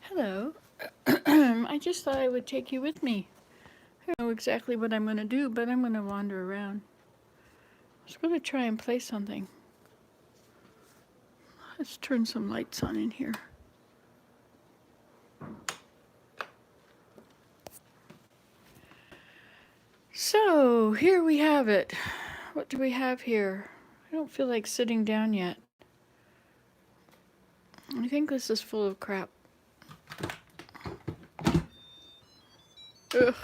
Hello. I just thought I would take you with me. I don't know exactly what I'm going to do, but I'm going to wander around. I was going to try and play something. Let's turn some lights on in here. So, here we have it. What do we have here? I don't feel like sitting down yet. I think this is full of crap. Ugh.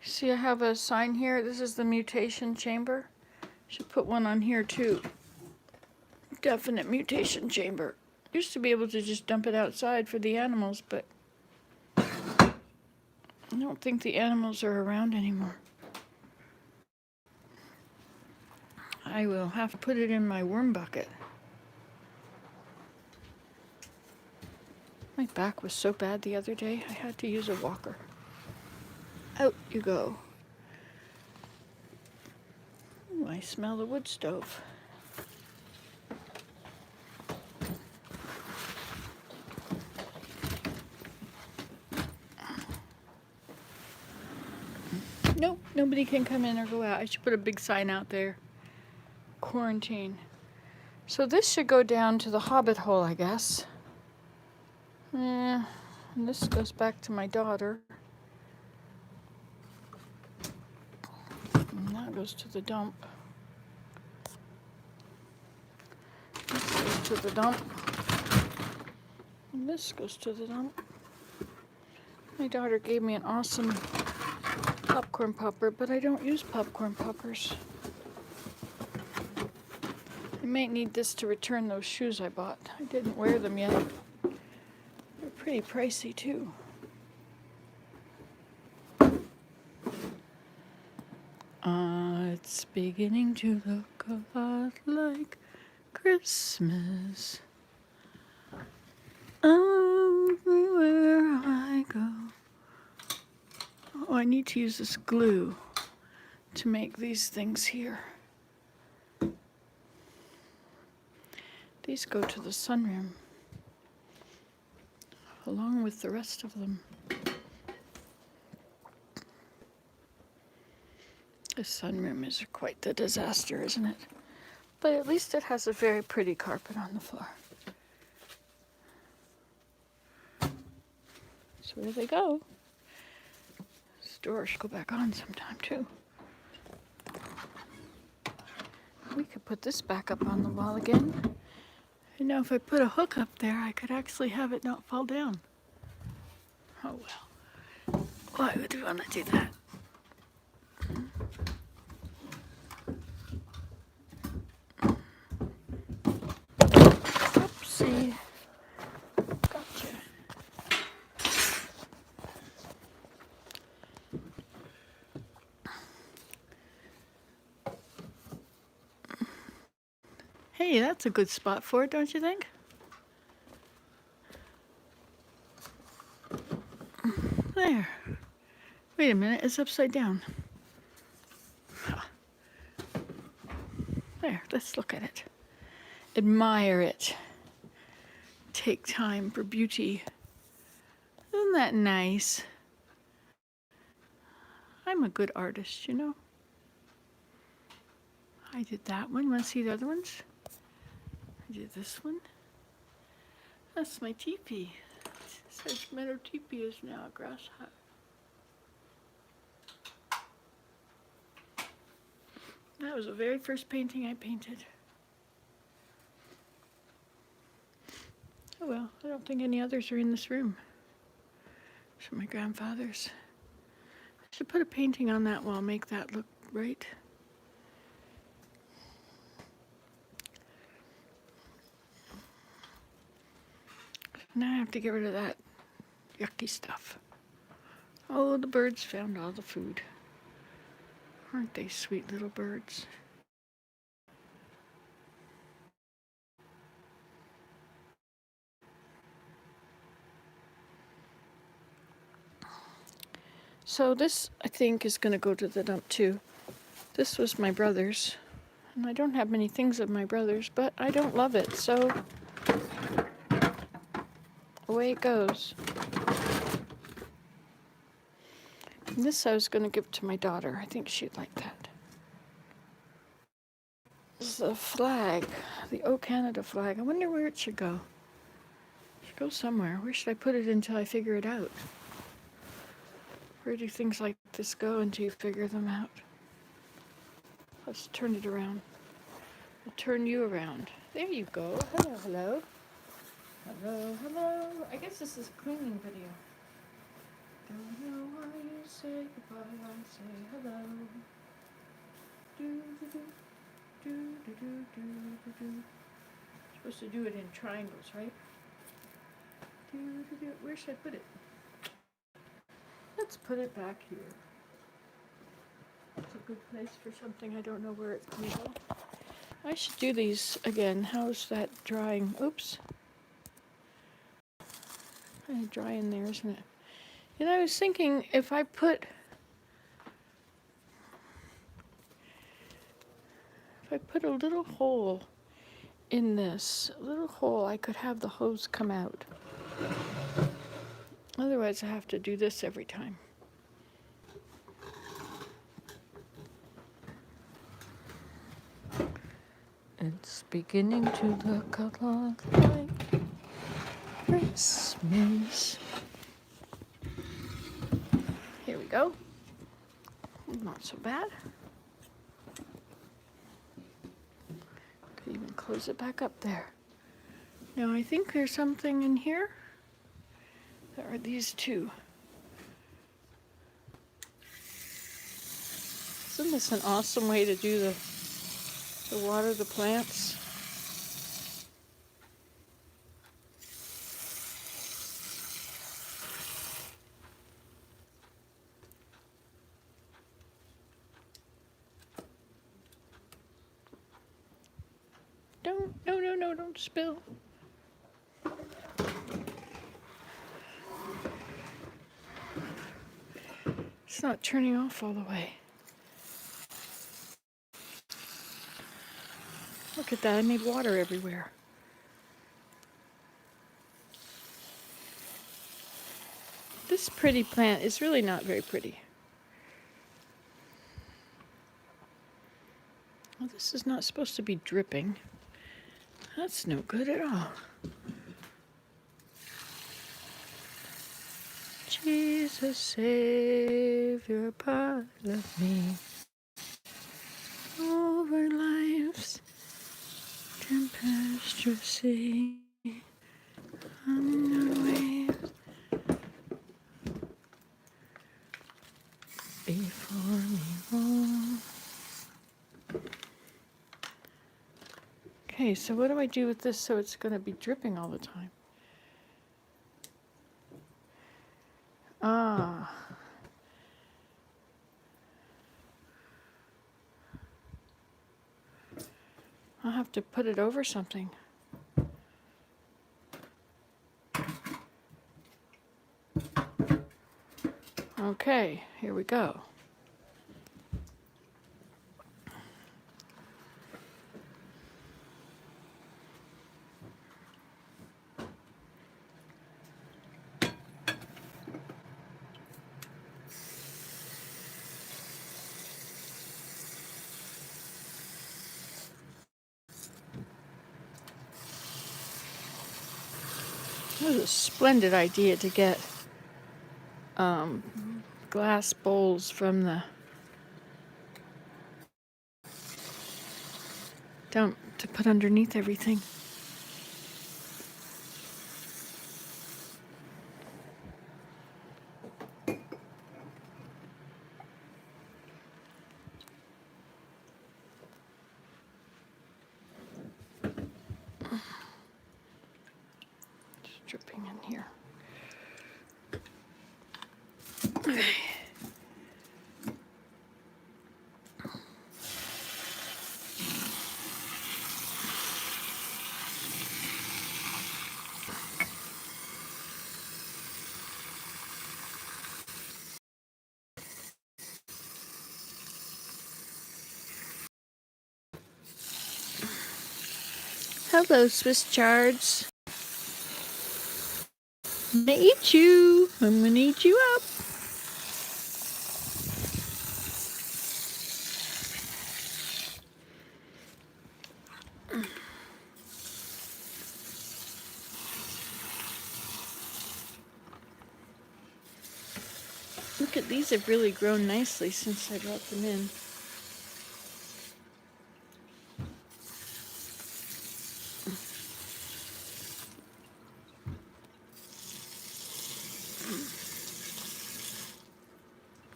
See, I have a sign here. This is the mutation chamber. Should put one on here too. Definite mutation chamber. Used to be able to just dump it outside for the animals, but I don't think the animals are around anymore. I will have to put it in my worm bucket. My back was so bad the other day, I had to use a walker. Out you go. Ooh, I smell the wood stove. Nope, nobody can come in or go out. I should put a big sign out there. Quarantine. So this should go down to the hobbit hole, I guess. And this goes back to my daughter. And that goes to the dump. This goes to the dump. And this goes to the dump. My daughter gave me an awesome popcorn popper, but I don't use popcorn poppers. I might need this to return those shoes I bought. I didn't wear them yet. They're pretty pricey too. It's beginning to look a lot like Christmas. Everywhere I go. Oh, I need to use this glue to make these things here. These go to the sunroom, along with the rest of them. The sunroom is quite the disaster, isn't it? But at least it has a very pretty carpet on the floor. So there they go. This door should go back on sometime too. We could put this back up on the wall again. And now if I put a hook up there, I could actually have it not fall down. Oh well. Why would we want to do that? Oopsie. Gotcha. Hey, that's a good spot for it, don't you think? There. Wait a minute, it's upside down. There, let's look at it. Admire it. Take time for beauty. Isn't that nice? I'm a good artist, you know. I did that one. Want to see the other ones? I did this one. That's my teepee. It says Meadow Teepee is now a grass hut. That was the very first painting I painted. Oh well, I don't think any others are in this room. These are my grandfather's. I should put a painting on that wall, make that look right. Now I have to get rid of that yucky stuff. Oh, the birds found all the food. Aren't they sweet little birds? So this, I think, is going to go to the dump too. This was my brother's. And I don't have many things of my brother's, but I don't love it, so away it goes. And this I was going to give to my daughter. I think she'd like that. This is a flag, the O Canada flag. I wonder where it should go. It should go somewhere. Where should I put it until I figure it out? Where do things like this go until you figure them out? Let's turn it around. I'll turn you around. There you go. Hello, hello. Hello, hello. I guess this is a cleaning video. Don't know why you say goodbye, I say hello. Do do do do do do do do. Supposed to do it in triangles, right? Do do do. Where should I put it? Let's put it back here. It's a good place for something. I don't know where it can go. I should do these again. How's that drying? Oops. Kind of dry in there, isn't it? And I was thinking if I put a little hole in this, a little hole, I could have the hose come out. Otherwise I have to do this every time. It's beginning to look a lot like Christmas. Here we go. Not so bad. Could even close it back up there. Now I think there's something in here. There are these two. Isn't this an awesome way to do the water the plants? Don't spill. It's not turning off all the way. Look at that, I made water everywhere. This pretty plant is really not very pretty. Well, this is not supposed to be dripping. That's no good at all. Jesus, Savior, part of me, over life's tempestuous sea, on the waves before me roll. Okay, so what do I do with this so it's going to be dripping all the time? Ah. I'll have to put it over something. Okay, here we go. It was a splendid idea to get glass bowls from the dump to put underneath everything. Just dripping in here. Okay. Hello, Swiss chards. I'm gonna eat you. I'm gonna eat you up. Look at these, have really grown nicely since I brought them in.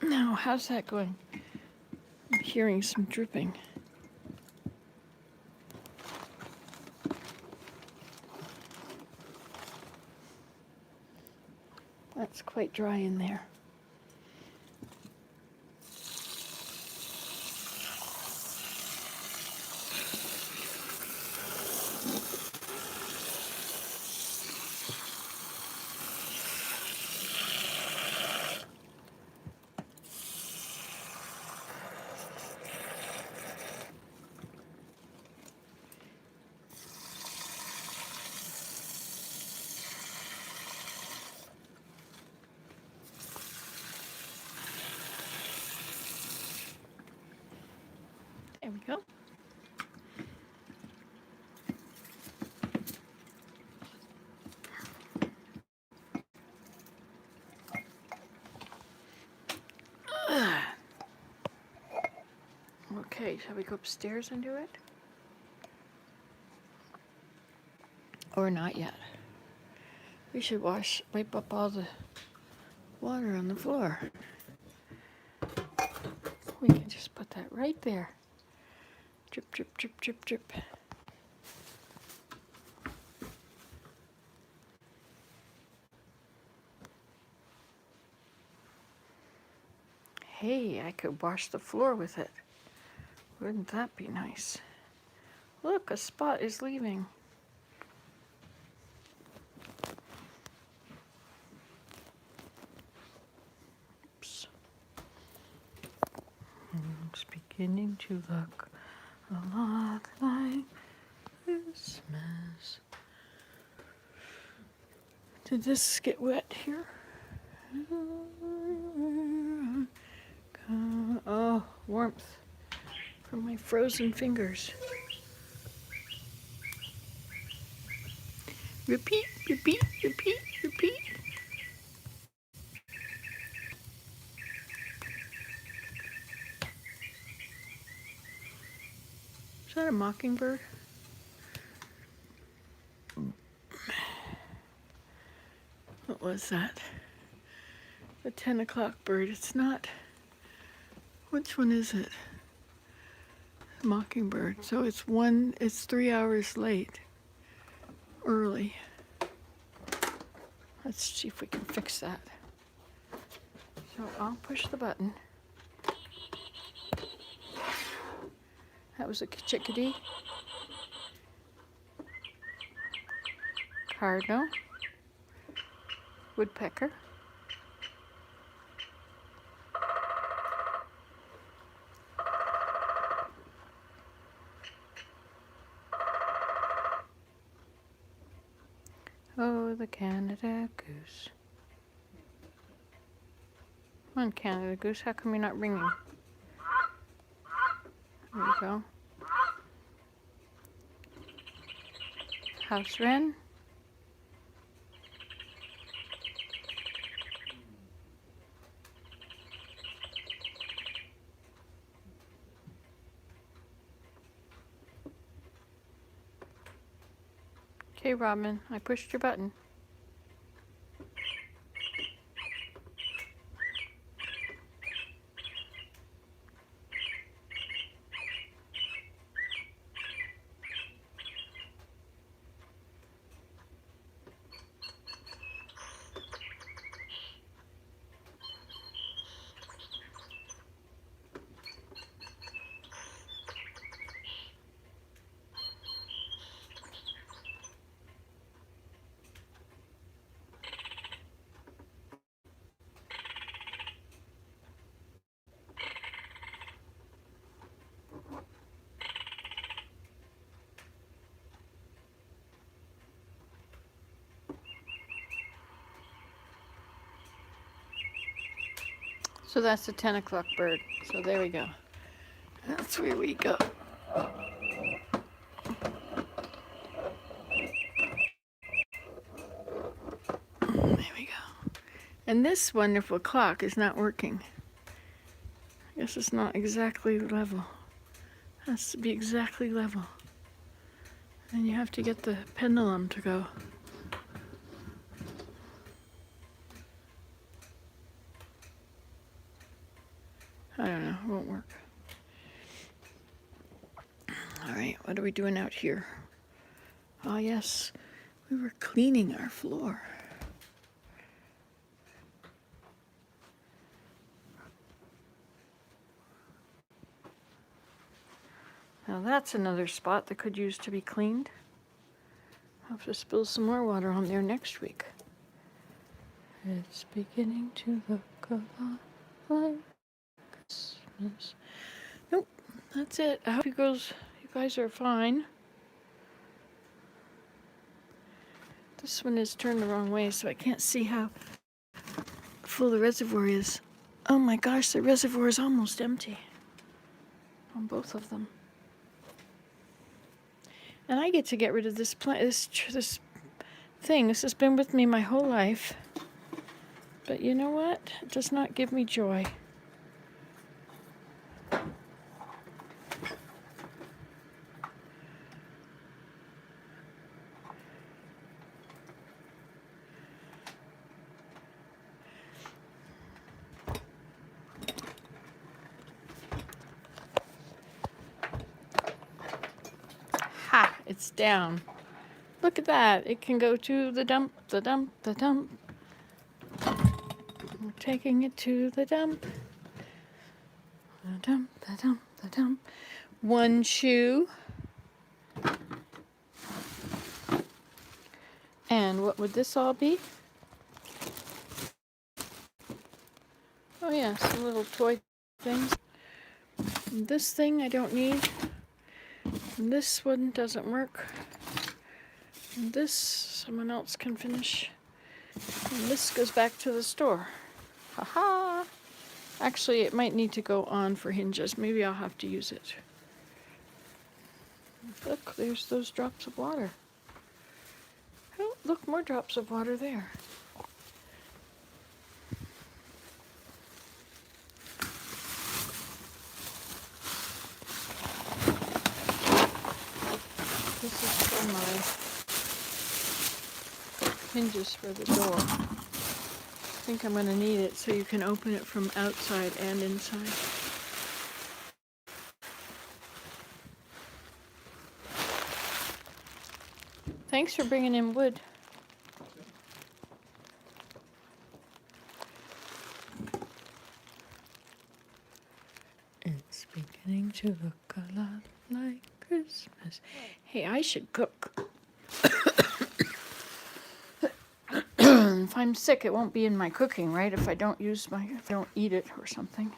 Now, how's that going? I'm hearing some dripping. That's quite dry in there. There we go. Okay, shall we go upstairs and do it? Or not yet? We should wipe up all the water on the floor. We can just put that right there. Drip, drip, drip, drip, drip. Hey, I could wash the floor with it. Wouldn't that be nice? Look, a spot is leaving. Oops. It's beginning to look a lot like Christmas. Did this get wet here? Oh, warmth from my frozen fingers. Repeat, repeat, repeat, repeat. Is that a mockingbird? What was that? A 10 o'clock bird. It's not. Which one is it? Mockingbird. So it's 3 hours late. Early. Let's see if we can fix that. So I'll push the button. That was a chickadee. Cardinal. Woodpecker. Oh, the Canada goose. Come on, Canada goose, how come you're not ringing? There you go. House wren. Okay, Robin, I pushed your button. So that's the 10 o'clock bird. So there we go. That's where we go. There we go. And this wonderful clock is not working. I guess it's not exactly level. It has to be exactly level. And you have to get the pendulum to go. I don't know, it won't work. All right, what are we doing out here? Oh yes, we were cleaning our floor. Now that's another spot that could use to be cleaned. I'll have to spill some more water on there next week. It's beginning to look a lot like Christmas. Nope, that's it. I hope you guys are fine. This one is turned the wrong way, so I can't see how full the reservoir is. Oh my gosh, the reservoir is almost empty on both of them. And I get to get rid of this plant, this thing. This has been with me my whole life. But you know what? It does not give me joy. Ha! It's down. Look at that. It can go to the dump, the dump, the dump. We're taking it to the dump. The dump, the dump, the dump. One shoe. And what would this all be? Oh yeah, some little toy things. And this thing I don't need. And this one doesn't work. And this someone else can finish. And this goes back to the store. Haha! Actually, it might need to go on for hinges. Maybe I'll have to use it. Look, there's those drops of water. Oh, look, more drops of water there. This is for my hinges for the door. I think I'm going to need it so you can open it from outside and inside. Thanks for bringing in wood. It's beginning to look a lot like Christmas. Hey, I should cook. If I'm sick, it won't be in my cooking, right? If I don't eat it or something.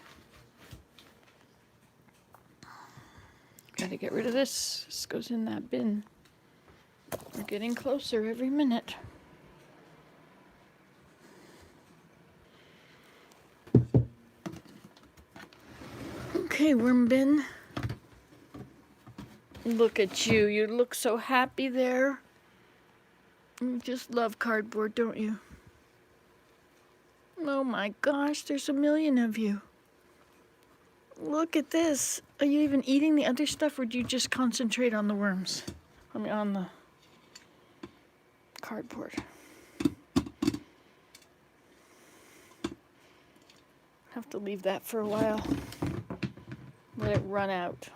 Gotta get rid of this. This goes in that bin. We're getting closer every minute. Okay, worm bin. Look at you. You look so happy there. You just love cardboard, don't you? Oh my gosh, there's a million of you. Look at this. Are you even eating the other stuff, or do you just concentrate on the worms? I mean, on the cardboard. Have to leave that for a while. Let it run out.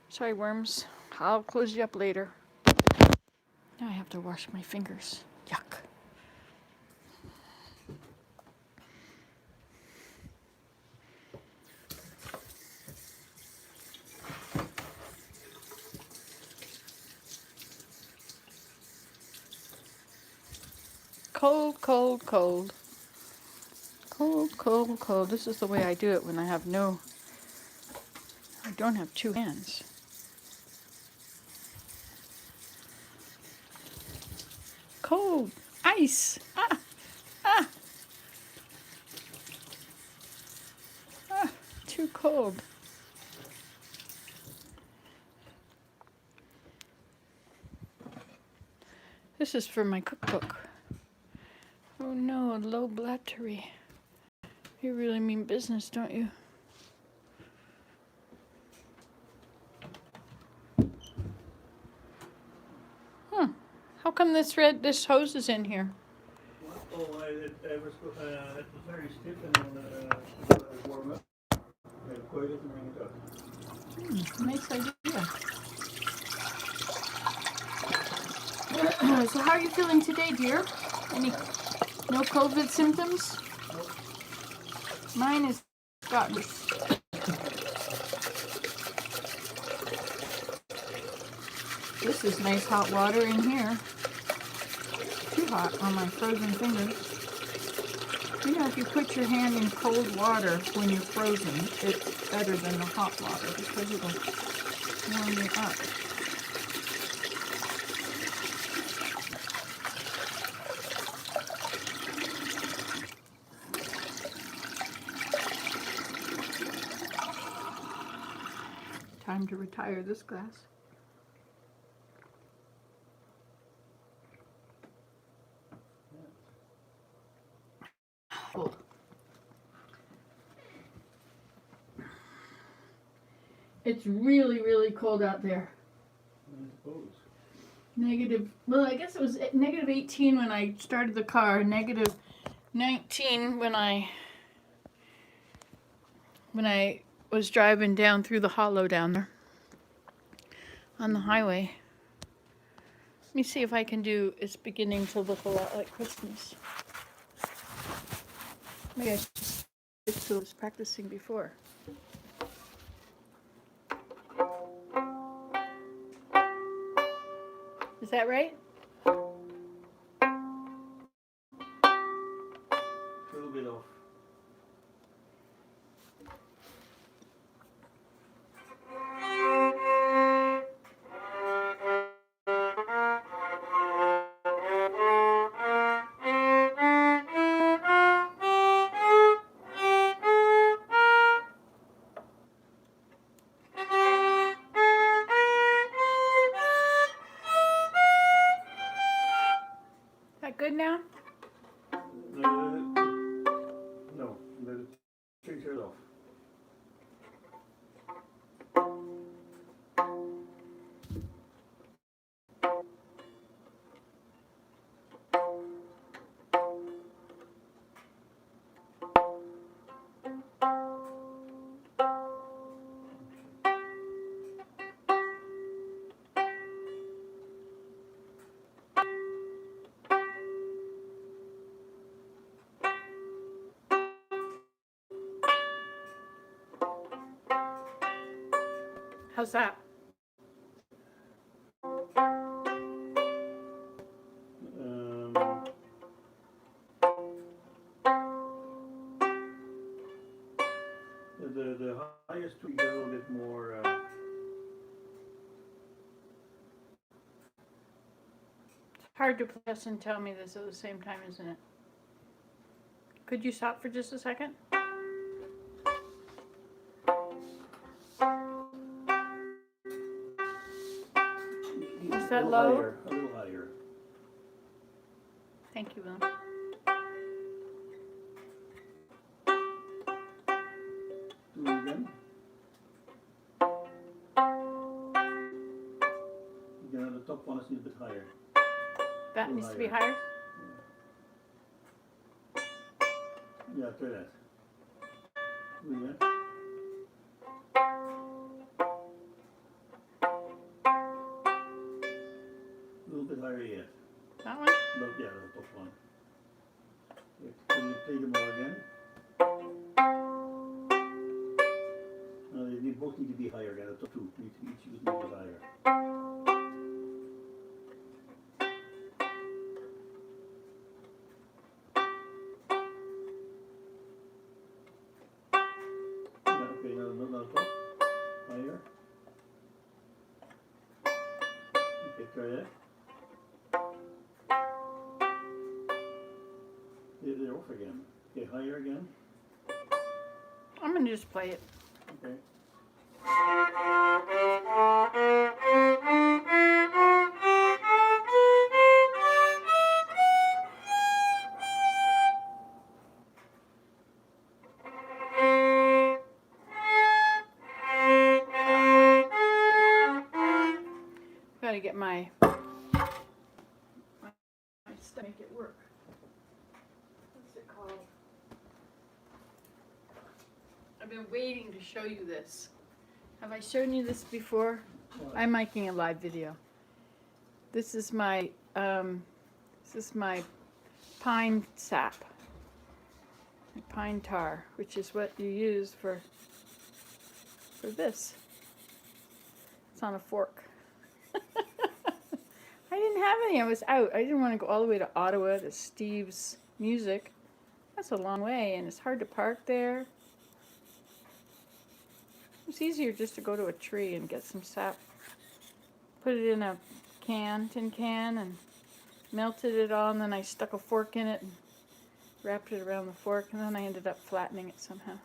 Sorry, worms. I'll close you up later. Now I have to wash my fingers. Yuck. Cold, cold, cold. Cold, cold, cold. This is the way I do it when I don't have two hands. Cold. Ice. Ah. Ah. too cold. This is for my cookbook. Oh no, low battery. You really mean business, don't you? How come this hose is in here? Oh, it was very stiff and warm up. Coil it and bring it up. Nice idea. So how are you feeling today, dear? No COVID symptoms? Nope. Mine is gotten. This is nice hot water in here. Too hot on my frozen fingers. You know, if you put your hand in cold water when you're frozen, it's better than the hot water because it'll warm you up. Time to retire this glass. Cold. It's really, really cold out there. I suppose. Well, I guess it was negative 18 when I started the car, negative 19 when I was driving down through the hollow down there on the highway. Let me see if I can do, it's beginning to look a lot like Christmas. Maybe I should stick to was practicing before. Is that right? A little bit off. That good now? No, let it take it off. How's that? The highest tweak a little bit more. It's hard to press and tell me this at the same time, isn't it? Could you stop for just a second? Is that low? Higher, a little higher. Thank you, Will. Do it again. Again, the top one is a little bit higher. That needs to be higher? Yeah, try that. Do it again. A little bit higher yet. That one? But yeah, the top one. Wait, can you play them all again? No, they both need to be higher again. The top two, each need to be higher. Yeah, okay, now top. Higher. Okay, try that. They're off again. Okay, higher again. I'm gonna just play it. Okay. Gotta get my stuff, make it work. What's it called? I've been waiting to show you this. Have I shown you this before? What? I'm making a live video. This is my pine sap, pine tar, which is what you use for this. It's on a fork. I didn't have any. I was out. I didn't want to go all the way to Ottawa to Steve's Music. That's a long way, and it's hard to park there. It's easier just to go to a tree and get some sap. Put it in a tin can, and melted it all, and then I stuck a fork in it and wrapped it around the fork, and then I ended up flattening it somehow.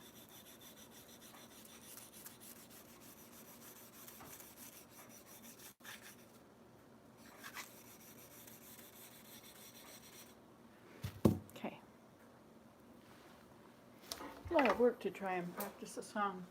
Okay. A lot of work to try and practice a song.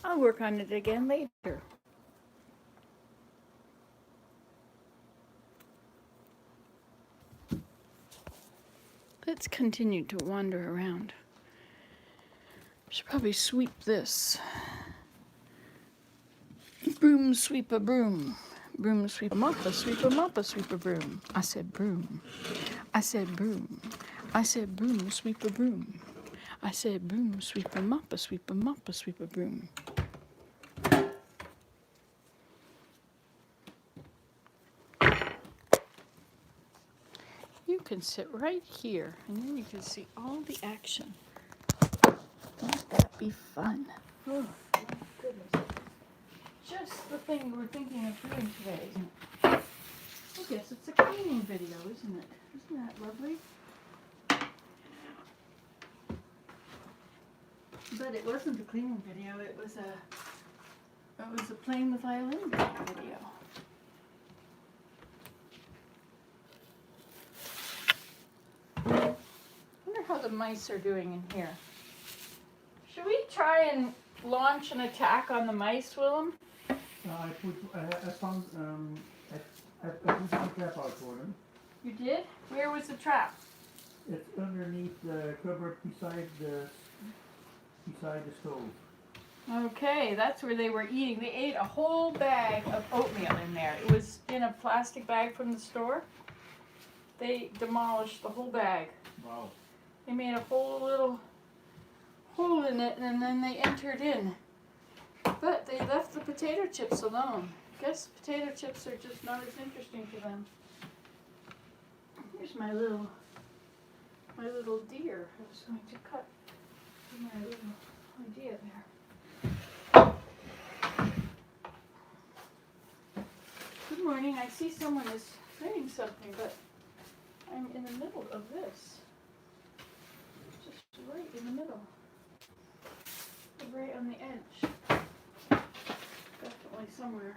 I'll work on it again later. Let's continue to wander around. Should probably sweep this. Broom, sweep a broom. Broom, sweep a mop, a sweep a mop, a sweep a broom. I said broom. I said broom. I said broom, sweep a broom. I said broom, sweep a mop, a sweep a mop, a sweep a broom. You can sit right here, and then you can see all the action. Won't that be fun? Oh, my goodness. Just the thing we're thinking of doing today, isn't it? I guess it's a cleaning video, isn't it? Isn't that lovely? But it wasn't a cleaning video, it was a playing the violin video. I wonder how the mice are doing in here. Should we try and launch an attack on the mice, Willem? I found I put some trap out for them. You did? Where was the trap? It's underneath the cupboard beside the beside the stove. Okay, that's where they were eating. They ate a whole bag of oatmeal in there. It was in a plastic bag from the store. They demolished the whole bag. Wow. They made a whole little hole in it and then they entered in. But they left the potato chips alone. Guess potato chips are just not as interesting to them. Here's my little deer I was going to cut. My little idea there. Good morning. I see someone is saying something, but I'm in the middle of this. Just right in the middle. Right on the edge. Definitely somewhere.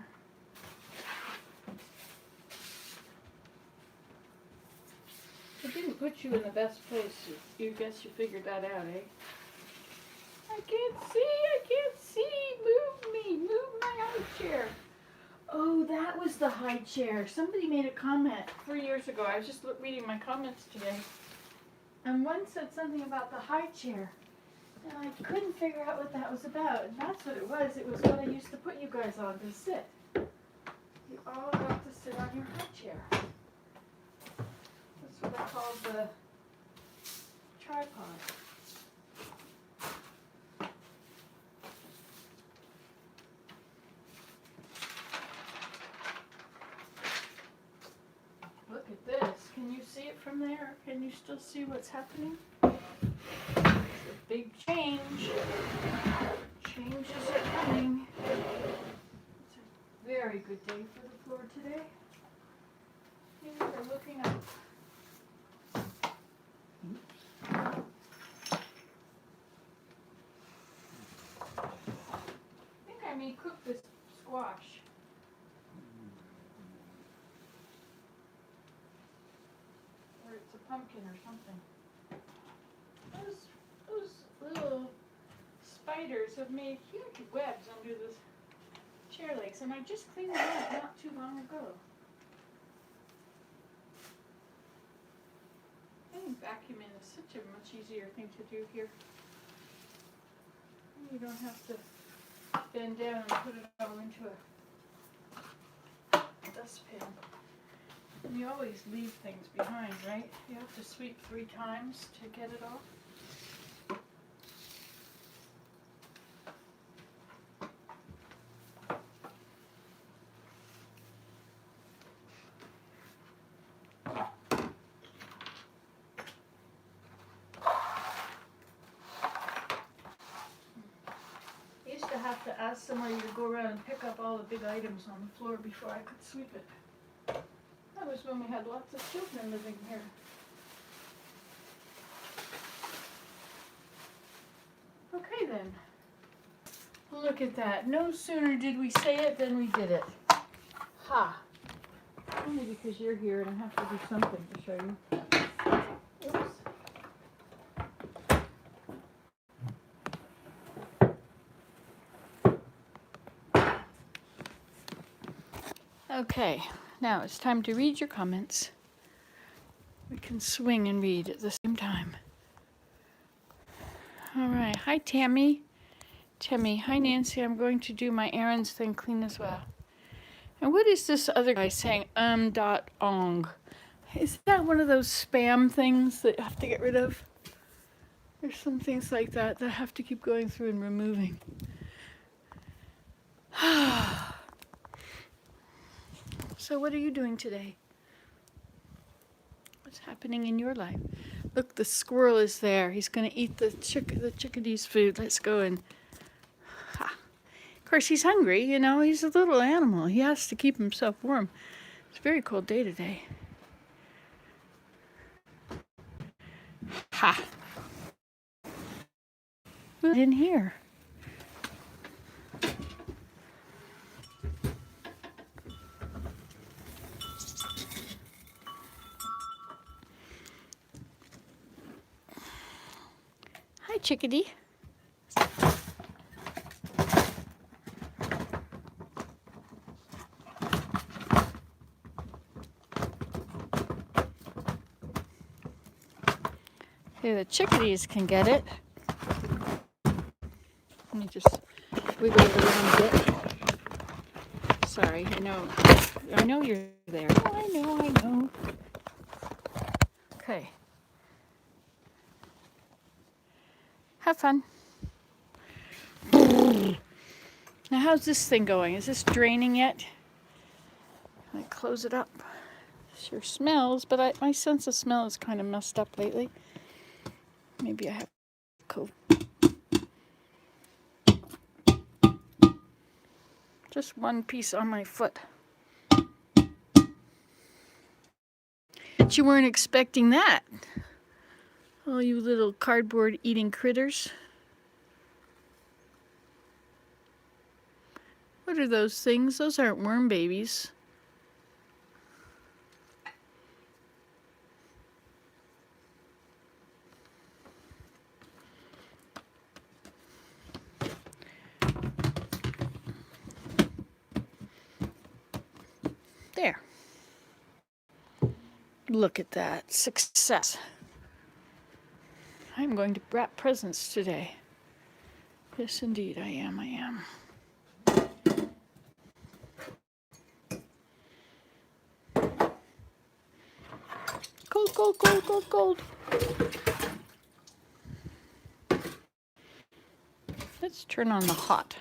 I didn't put you in the best place. You guess you figured that out, eh? I can't see. Move me. Move my high chair. Oh, that was the high chair. Somebody made a comment 3 years ago. I was just reading my comments today. And one said something about the high chair. And I couldn't figure out what that was about. And that's what it was. It was what I used to put you guys on to sit. You all got to sit on your high chair. That's what I call the tripod. Look at this. Can you see it from there? Can you still see what's happening? It's a big change. Changes are coming. It's a very good day for the floor today. Things are looking up. I think I may cook this squash. Or it's a pumpkin or something. Those little spiders have made huge webs under the chair legs, and I just cleaned them up not too long ago. I think vacuuming is such a much easier thing to do here. You don't have to bend down and put it all into a dustpan. And you always leave things behind, right? You have to sweep 3 times to get it off. I used to have to ask somebody to go around and pick up all the big items on the floor before I could sweep it. That was when we had lots of children living here. Okay then. Look at that. No sooner did we say it than we did it. Ha! Only because you're here and I have to do something to show you. Oops. Okay, now it's time to read your comments. We can swing and read at the same time. All right. Hi, Tammy. Hi, Nancy. I'm going to do my errands, then clean as well. And what is this other guy saying? .ong. Is that one of those spam things that you have to get rid of? There's some things like that that I have to keep going through and removing. So what are you doing today? What's happening in your life? Look, the squirrel is there. He's going to eat the chickadee's food. Let's go and... Ha. Of course, he's hungry, you know. He's a little animal. He has to keep himself warm. It's a very cold day today. Ha. In here. Hi, chickadee. Okay, the chickadees can get it. just wiggle it around a bit. Sorry, I know you're there. Oh, I know. Okay. Have fun. Now, how's this thing going? Is this draining yet? Can I close it up? Sure smells, but my sense of smell is kind of messed up lately. Maybe I have COVID. Just one piece on my foot. But you weren't expecting that. Oh, you little cardboard eating critters. What are those things? Those aren't worm babies. There. Look at that. Success. I'm going to wrap presents today. Yes, indeed, I am. Gold, gold, gold, gold, gold. Let's turn on the hot.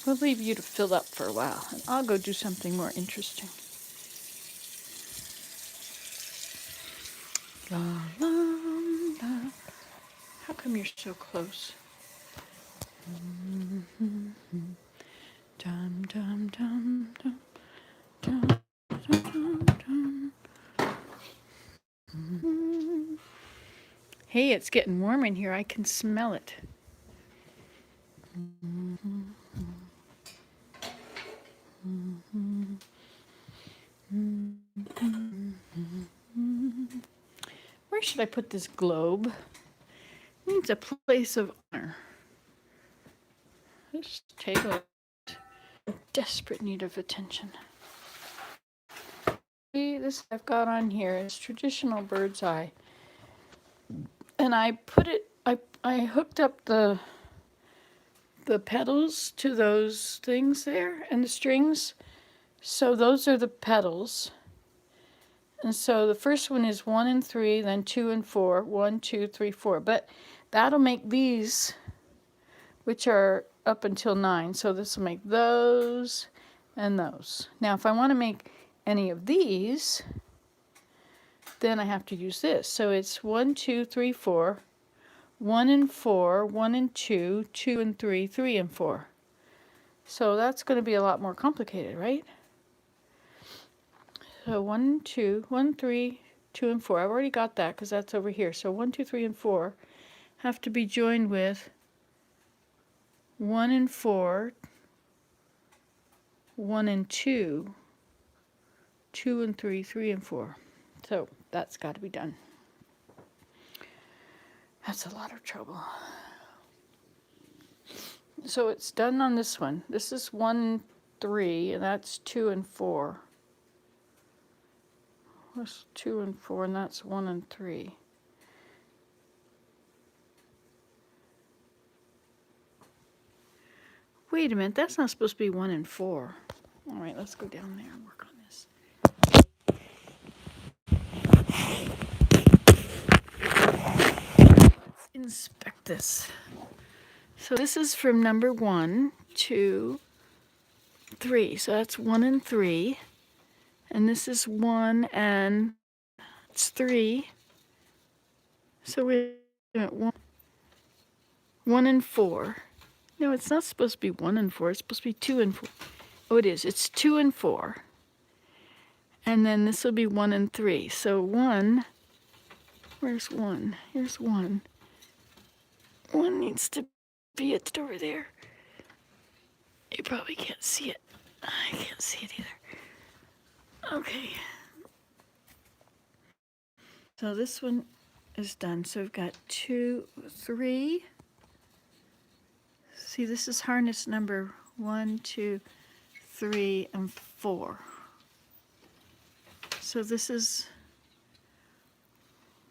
We'll leave you to fill up for a while, and I'll go do something more interesting. La, la, la. How come you're so close? Dum, dum, dum, dum, dum, dum, dum. Hey, it's getting warm in here. I can smell it. Where should I put this globe? It needs a place of honor. This table is in desperate need of attention. See, this I've got on here is traditional bird's eye. And I hooked up the petals to those things there and the strings. So those are the petals. And so the first one is 1 and 3, then 2 and 4. 1, 2, 3, 4. But that'll make these, which are up until 9. So this will make those and those. Now, if I want to make any of these, then I have to use this. So it's 1, 2, 3, 4. 1 and 4, 1 and 2, 2 and 3, 3 and 4. So that's going to be a lot more complicated, right? So 1, 2, 1, 3, 2 and 4. I've already got that because that's over here. So 1, 2, 3 and 4 have to be joined with 1 and 4, 1 and 2, 2 and 3, 3 and 4. So that's got to be done. That's a lot of trouble. So it's done on this one. This is 1 and 3, and that's 2 and 4. That's 2 and 4, and that's 1 and 3. Wait a minute, that's not supposed to be 1 and 4. All right, let's go down there and work on this. Let's inspect this. So this is from number 1, 2, 3. So that's 1 and 3. And this is 1 and it's 3. So wait a minute, 1 and 4. No, it's not supposed to be 1 and 4. It's supposed to be 2 and 4. Oh, it is. It's 2 and 4. And then this will be 1 and 3. So 1, where's 1? Here's 1. 1 needs to be it over there. You probably can't see it. I can't see it either. Okay. So this one is done. So we've got 2, 3. See, this is harness number 1, 2, 3, and 4. So this is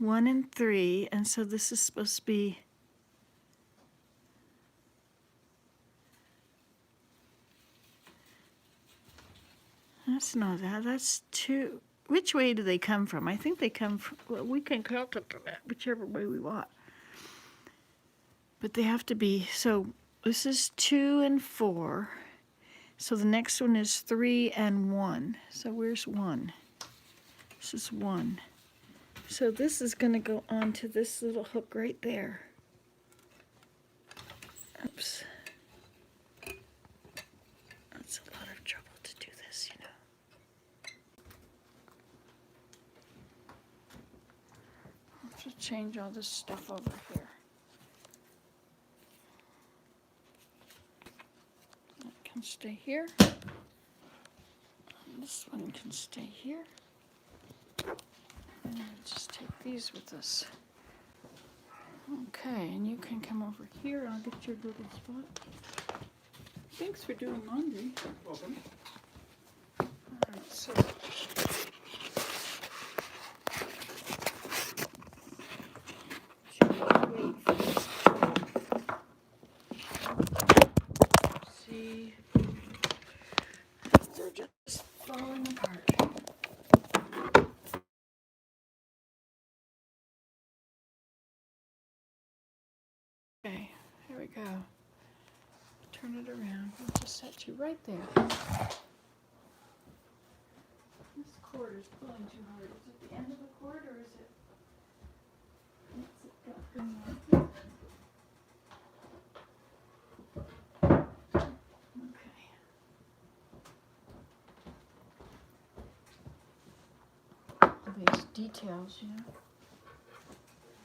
1 and 3, and so this is supposed to be that's not that, that's 2. Which way do they come from? I think they come from, well, we can count them whichever way we want. But they have to be, so this is 2 and 4. So the next one is 3 and 1. So where's 1? This is 1. So this is going to go onto this little hook right there. Oops. That's a lot of trouble to do this, you know. I'll just change all this stuff over here. That can stay here. This one can stay here. And we'll just take these with us. Okay, and you can come over here. I'll get your little spot. Thanks for doing laundry. Welcome. Alright, so see if they're just falling apart. Okay, here we go. Turn it around. I'll just set you right there. This cord is pulling too hard. Is it the end of the cord or is it? What's it got going on? Okay. These details, you know.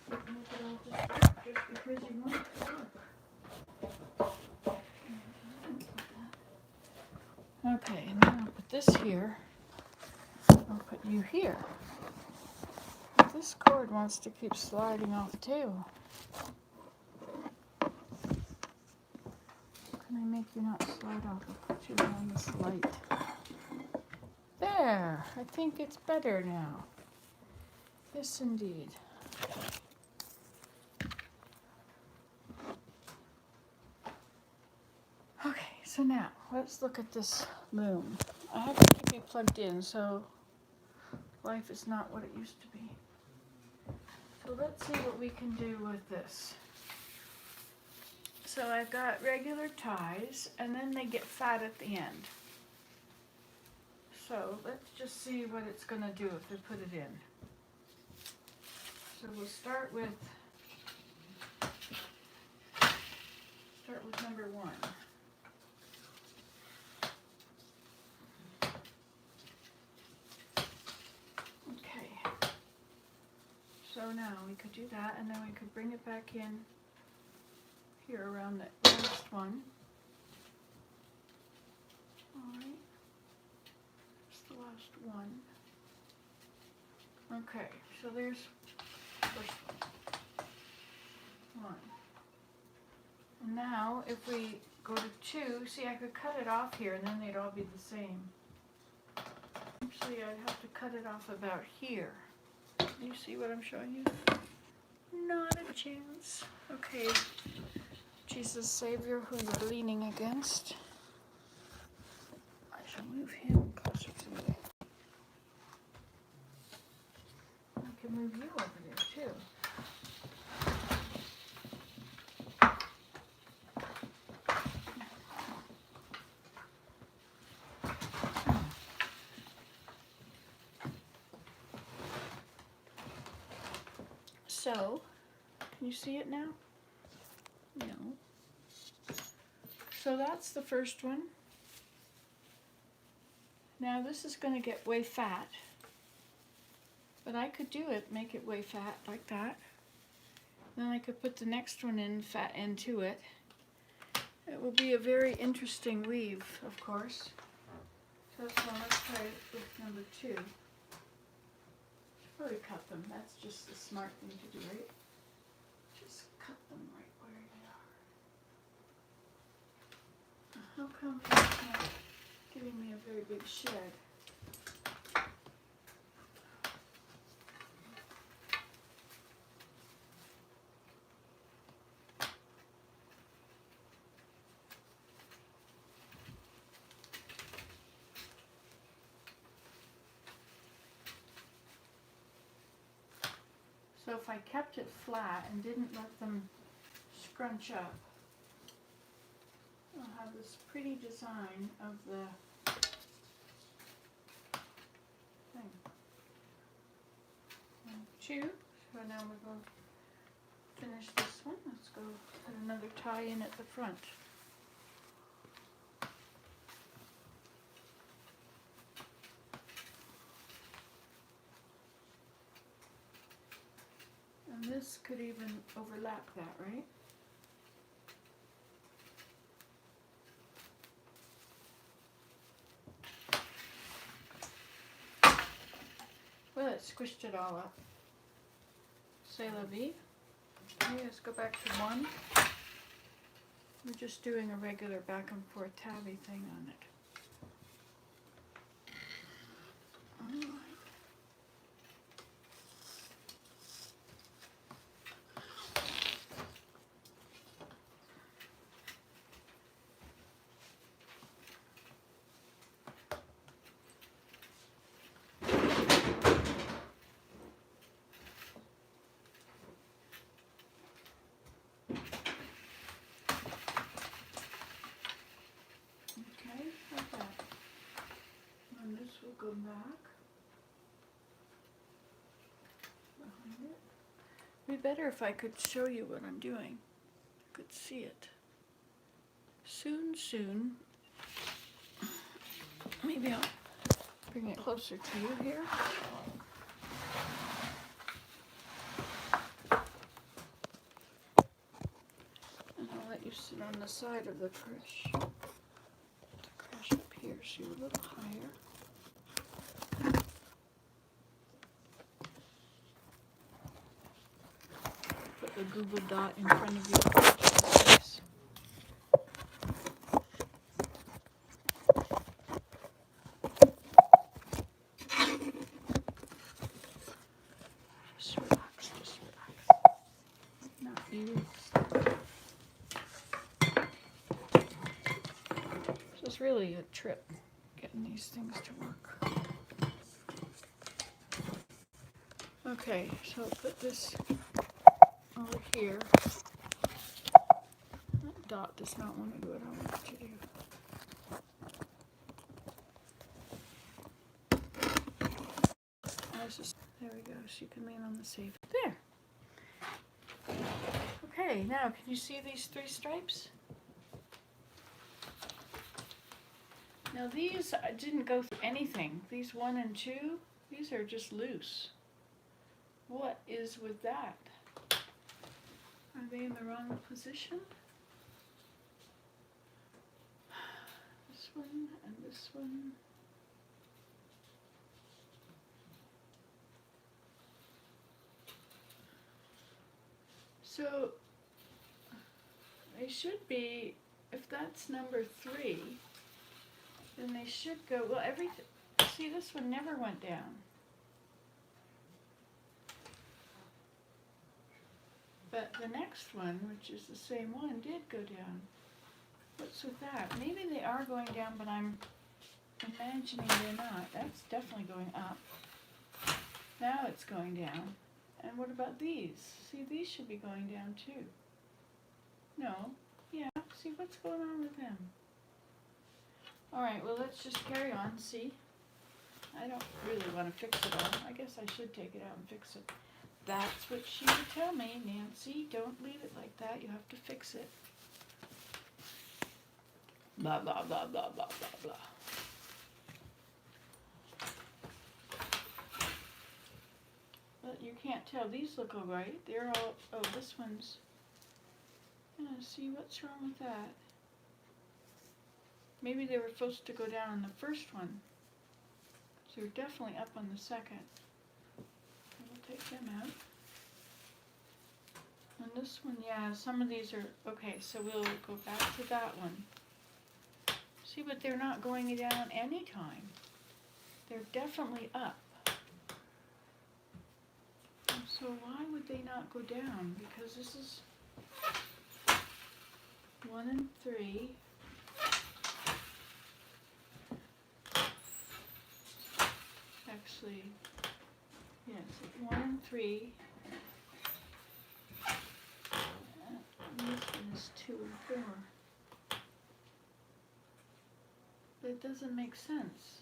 Make it all just because you want it to work. Okay, and then I'll put this here. I'll put you here. But this cord wants to keep sliding off the table. Can I make you not slide off? I'll put you on this light. There! I think it's better now. Yes, indeed. Okay, so now let's look at this loom. I have to keep it plugged in, so life is not what it used to be. So let's see what we can do with this. So I've got regular ties, and then they get fat at the end. So let's just see what it's going to do if we put it in. So we'll start with number 1. Okay. So now we could do that, and then we could bring it back in here around the last one. Alright. It's the last one. Okay, so there's the first one. And now if we go to 2, see I could cut it off here and then they'd all be the same. Actually I'd have to cut it off about here. You see what I'm showing you? Not a chance. Okay. Jesus Savior, who you're leaning against. I shall move him closer to me. I can move you over there too. So, can you see it now? No. So that's the first one. Now this is going to get way fat. But I could do it, make it way fat like that. Then I could put the next one in, fat into it. It will be a very interesting weave, of course. So let's try it with number 2. Probably cut them. That's just the smart thing to do, right? Just cut them right where they are. How come it's not giving me a very big shed? if I kept it flat and didn't let them scrunch up, I'll have this pretty design of the thing. 1, 2. So now we're going to finish this one. Let's go put another tie in at the front. And this could even overlap that, right? Well, it squished it all up. C'est la vie. Okay, let's go back to 1. We're just doing a regular back and forth tabby thing on it. Alright. Okay, like that. And this will go back behind it. It'd be better if I could show you what I'm doing. You could see it. Soon. Maybe I'll bring it closer to you here. And I'll let you sit on the side of the crush. The crush up here, so you're a little higher. Put the Google Dot in front of your face. Just relax. Not you. This is really a trip, getting these things to work. Okay, so I'll put this over here. That Dot does not want to do what I want it to do. There we go, so you can lean on the safe. There! Okay, now can you see these 3 stripes? Now these didn't go through anything. These 1 and 2, these are just loose. What is with that? Are they in the wrong position? This one and this one. So they should be, if that's number 3, then they should go, well, see, this one never went down. But the next one, which is the same one, did go down. What's with that? Maybe they are going down, but I'm imagining they're not. That's definitely going up. Now it's going down. And what about these? See, these should be going down too. No. Yeah, see what's going on with them. Alright, well let's just carry on, see? I don't really want to fix it all. I guess I should take it out and fix it. That's what she would tell me, Nancy. Don't leave it like that. You have to fix it. Blah, blah, blah, blah, blah, blah, blah. But you can't tell. These look all right. They're all, oh, this one's, yeah, see what's wrong with that? Maybe they were supposed to go down on the first one. So they're definitely up on the second. We'll take them out. And this one, yeah, some of these are, okay, so we'll go back to that one. See, but they're not going down any time. They're definitely up. And so why would they not go down? Because this is 1 and 3. Actually, yes, 1 and 3. 2 and 4. That doesn't make sense.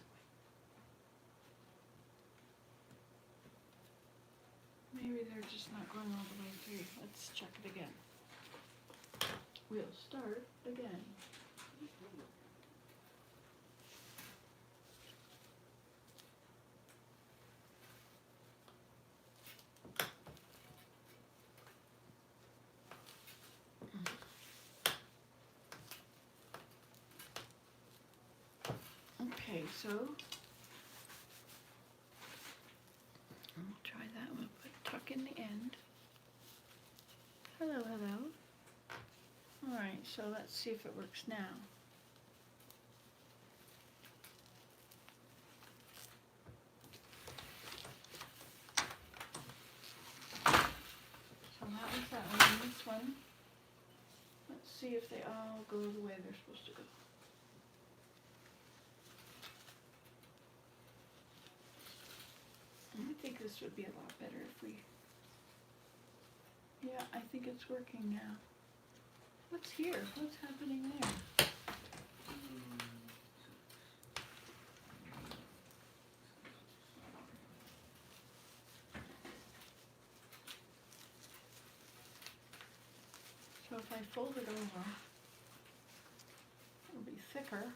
Maybe they're just not going all the way through. Let's check it again. We'll start again. Okay, so we'll try that. We'll put tuck in the end. Hello, hello. All right, so let's see if it works now. So that was that one. And this one, let's see if they all go the way they're supposed to go. I think this would be a lot better if we... Yeah, I think it's working now. What's here? What's happening there? So if I fold it over, it'll be thicker.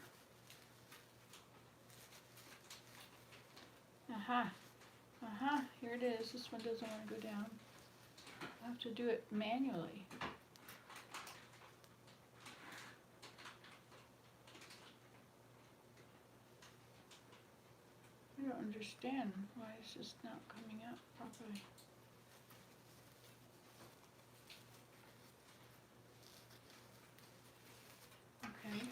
Aha! Aha! Here it is. This one doesn't want to go down. I have to do it manually. I don't understand why it's just not coming out properly. Okay.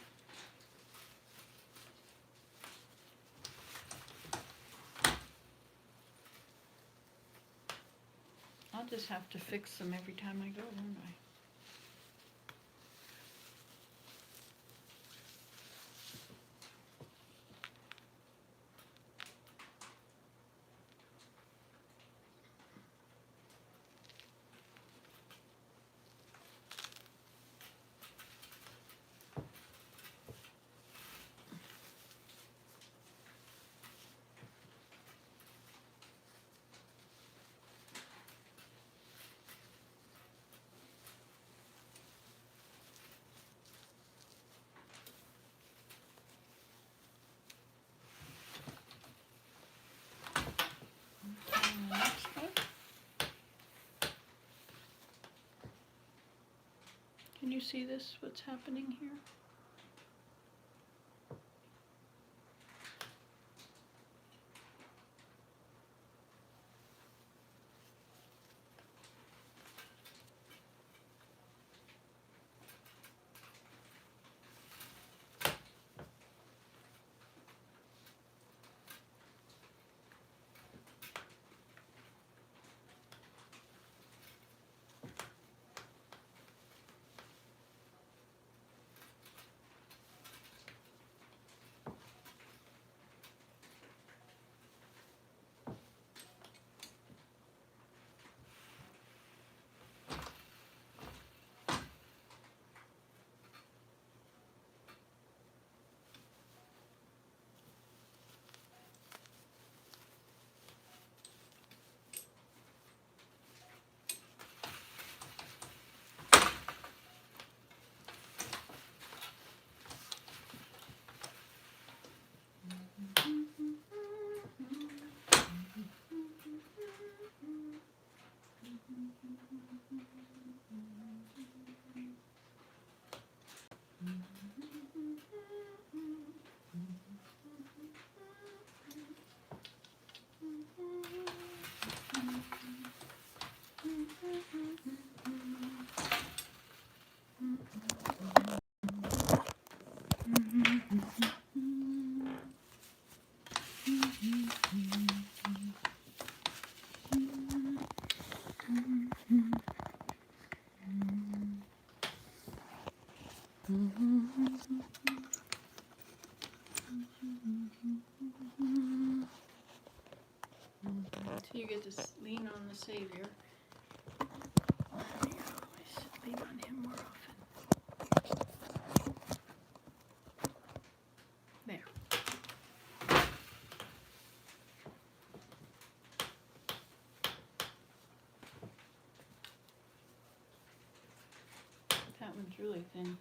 I'll just have to fix them every time I go, won't I? And the next one. Can you see this? What's happening here? So you get to lean on the Savior. You always lean on Him more often. really thin.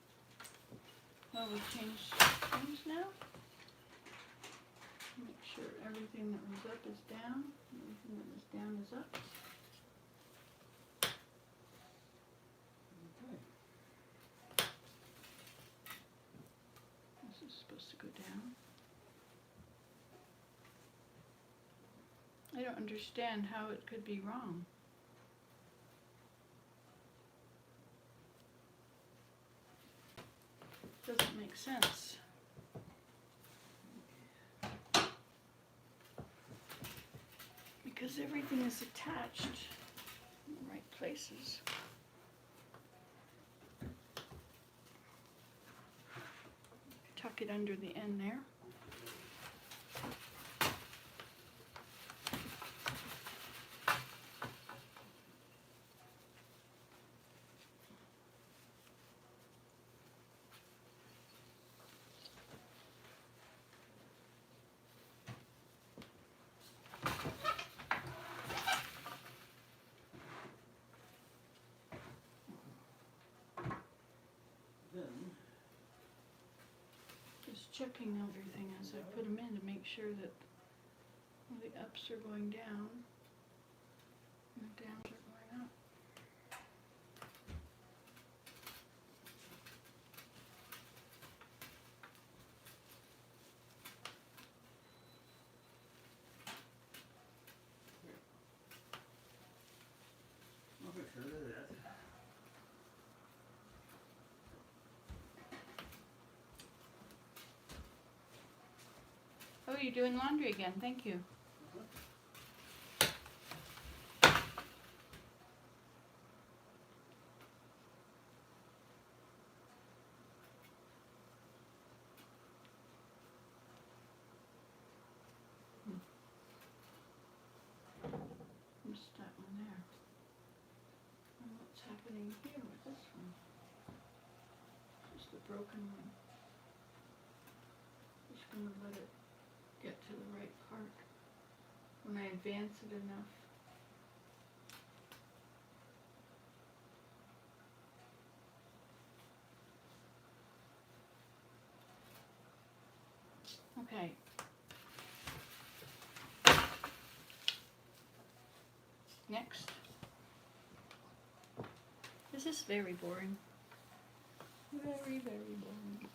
Well, we've changed things now. Make sure everything that was up is down. Everything that was down is up. Okay. This is supposed to go down. I don't understand how it could be wrong. Doesn't make sense. Because everything is attached in the right places. Tuck it under the end there. Then, Just checking everything as I put them in to make sure that all the ups are going down and the downs are going up. I'll make sure of that. Oh, you're doing laundry again. Thank you. Missed that one there. And what's happening here with this one? Just the broken one. Just gonna let it get to the right part. When I advance it enough. Okay. Next. This is very boring. Very, very boring.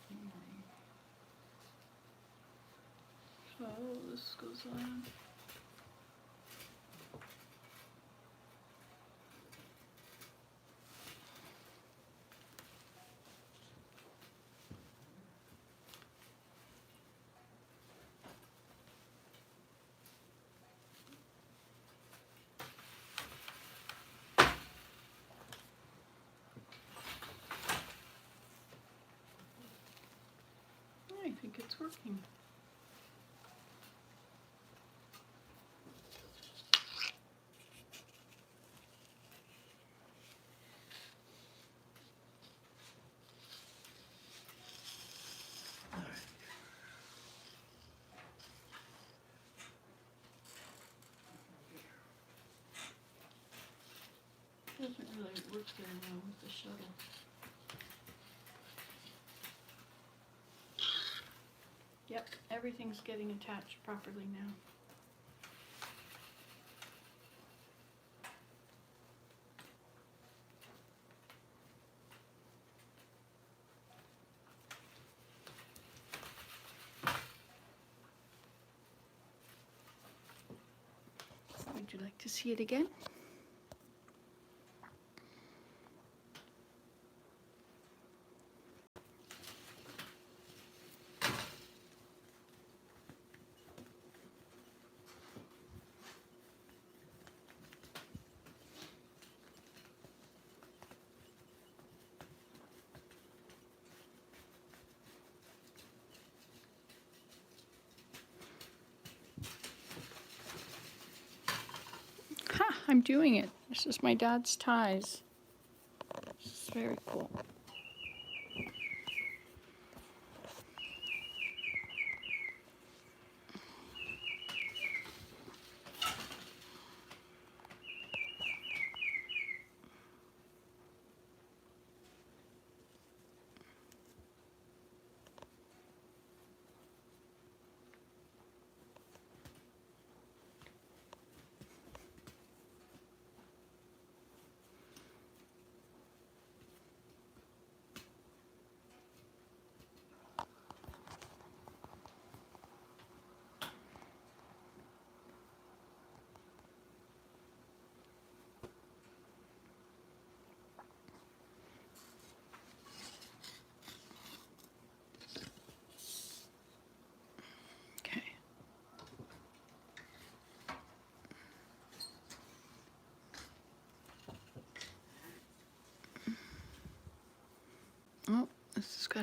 So this goes on. I think it's working. Doesn't really work very well with the shuttle. Yep, everything's getting attached properly now. Would you like to see it again? Ha! I'm doing it. This is my dad's ties. This is very cool.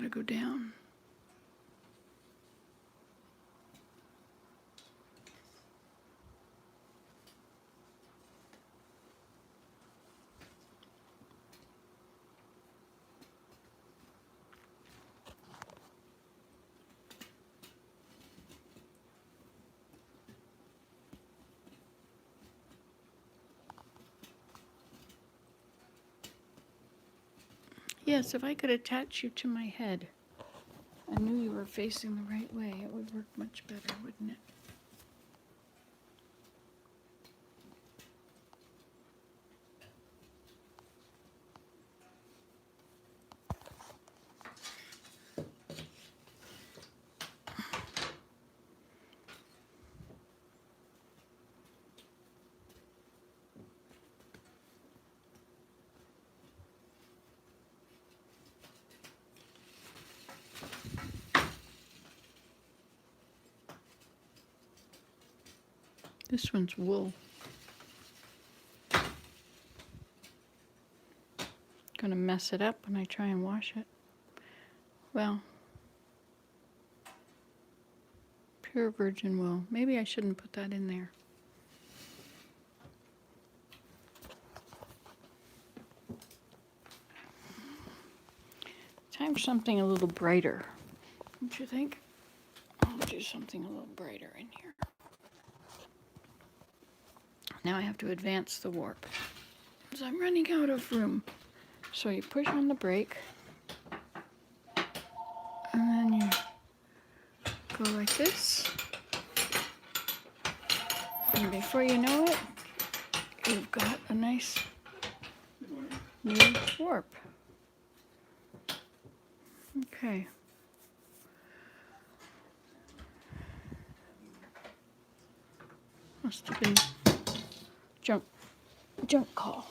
to go down. Yes, if I could attach you to my head, I knew you were facing the right way, it would work much better, wouldn't it? This one's wool. Gonna mess it up when I try and wash it. Well, pure virgin wool. Maybe I shouldn't put that in there. Time for something a little brighter, don't you think? I'll do something a little brighter in here. Now I have to advance the warp, because I'm running out of room. So you push on the brake, and then you go like this. And before you know it, you've got a nice new warp. Okay. Must have been junk call.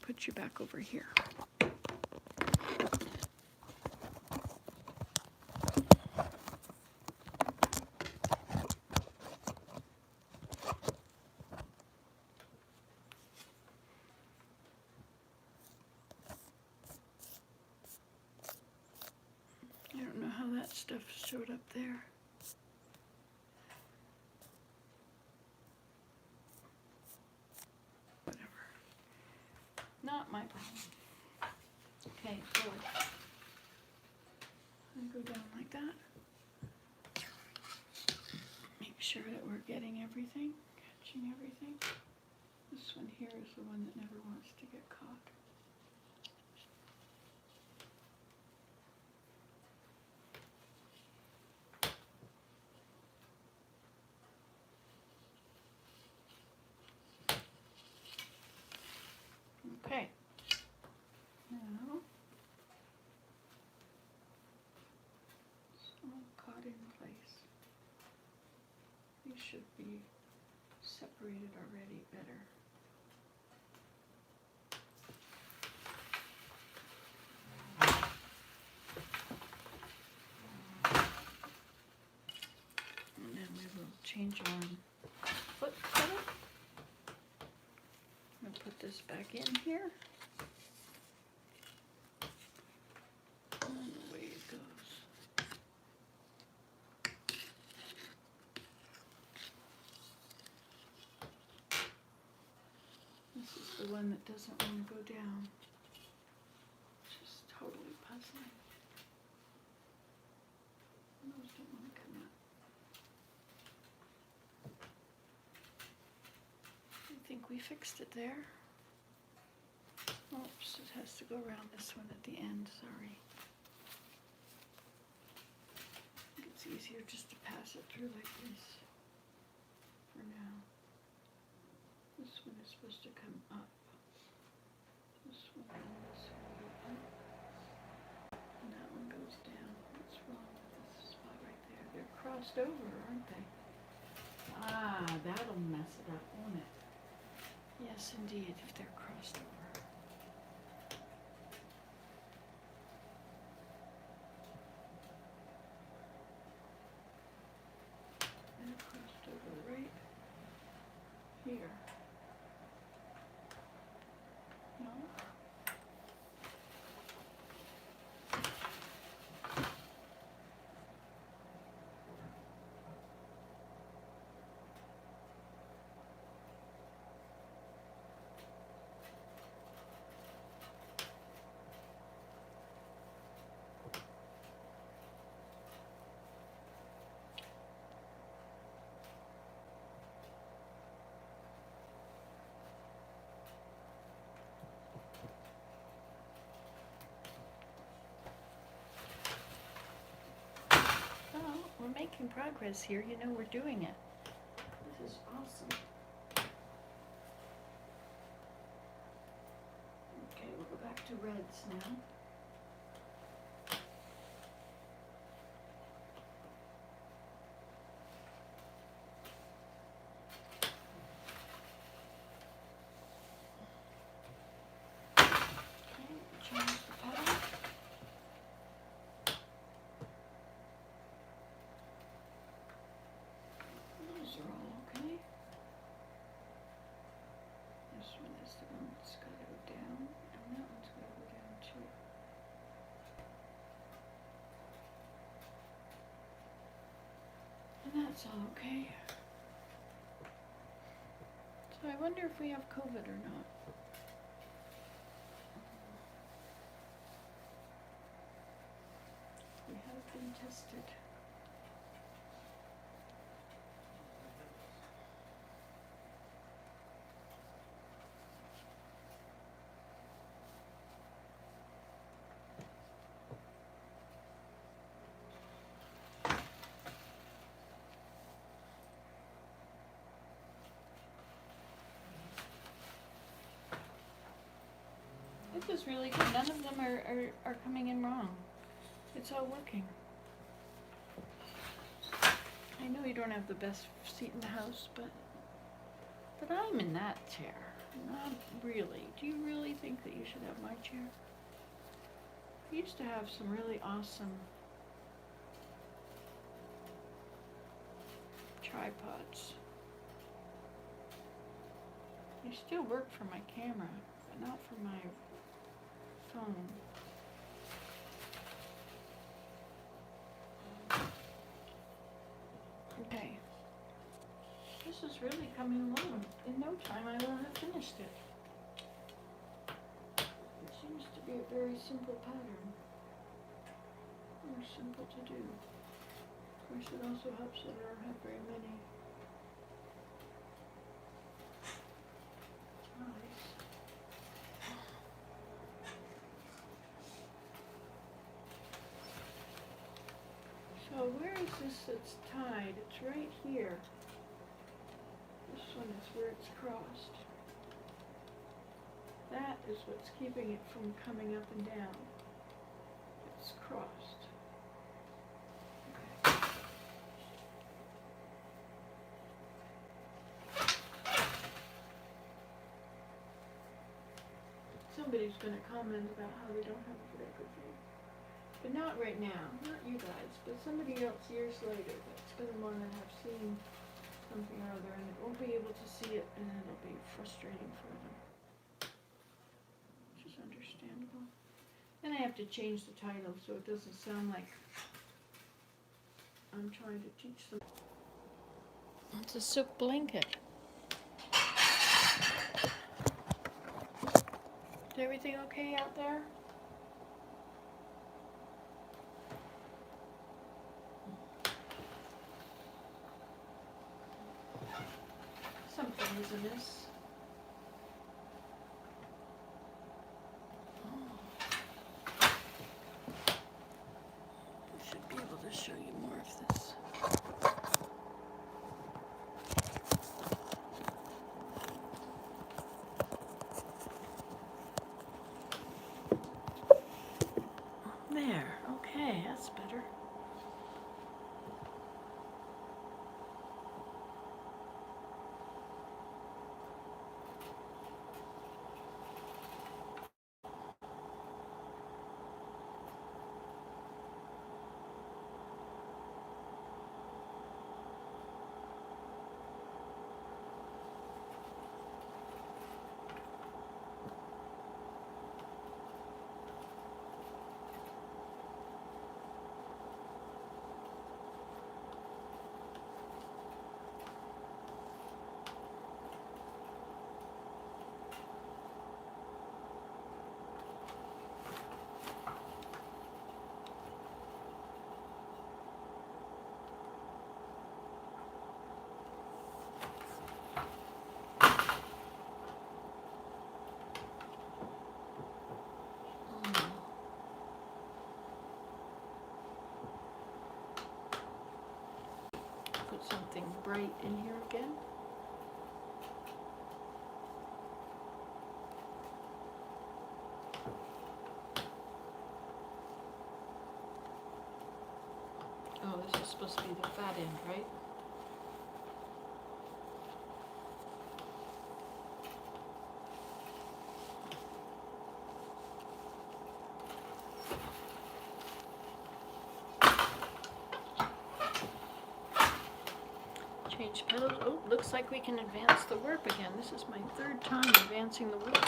Put you back over here. I don't know how that stuff showed up there. Whatever. Not my problem. Okay, so I go down like that. Make sure that we're getting everything, catching everything. This one here is the one that never wants to get caught. Okay. Now, it's all caught in place. These should be separated already better. And then we will change our foot pedal. I'll put this back in here. And away it goes. This is the one that doesn't want to go down. Just totally puzzling. Those don't want to come up. I think we fixed it there. Oops, it has to go around this one at the end, sorry. I think it's easier just to pass it through like this for now. This one is supposed to come up. This one and this one go up. And that one goes down. What's wrong with this spot right there? They're crossed over, aren't they? Ah, that'll mess it up, won't it? Yes, indeed, if they're crossed over. They're crossed over right here. making progress here. You know, we're doing it. This is awesome. Okay, we'll go back to reds now. Change the pattern. Those are all okay. This one is the one that's got to go down, and that one's got to go down too. And that's all okay. So I wonder if we have COVID or not. We have been tested. This is really good. None of them are coming in wrong. It's all working. I know you don't have the best seat in the house, but I'm in that chair. Not really. Do you really think that you should have my chair? I used to have some really awesome tripods. They still work for my camera, but not for my phone. Okay. This is really coming along. In no time I will have finished it. It seems to be a very simple pattern. Very simple to do. Of course, it also helps that I don't have very many. Nice. So where is this that's tied? It's right here. This one is where it's crossed. That is what's keeping it from coming up and down. It's crossed. Okay. Somebody's going to comment about how they don't have a very good view. But not right now, not you guys, but somebody else years later that's going to want to have seen something or other, and it won't be able to see it, and it'll be frustrating for them. Which is understandable. And I have to change the title so it doesn't sound like I'm trying to teach them. It's a silk blanket. Is everything okay out there? Something is amiss. I should be able to show you more of this. There, okay, that's better. put something bright in here again. Oh, this is supposed to be the fat end, right? Change petals. Oh, looks like we can advance the warp again. This is my third time advancing the warp.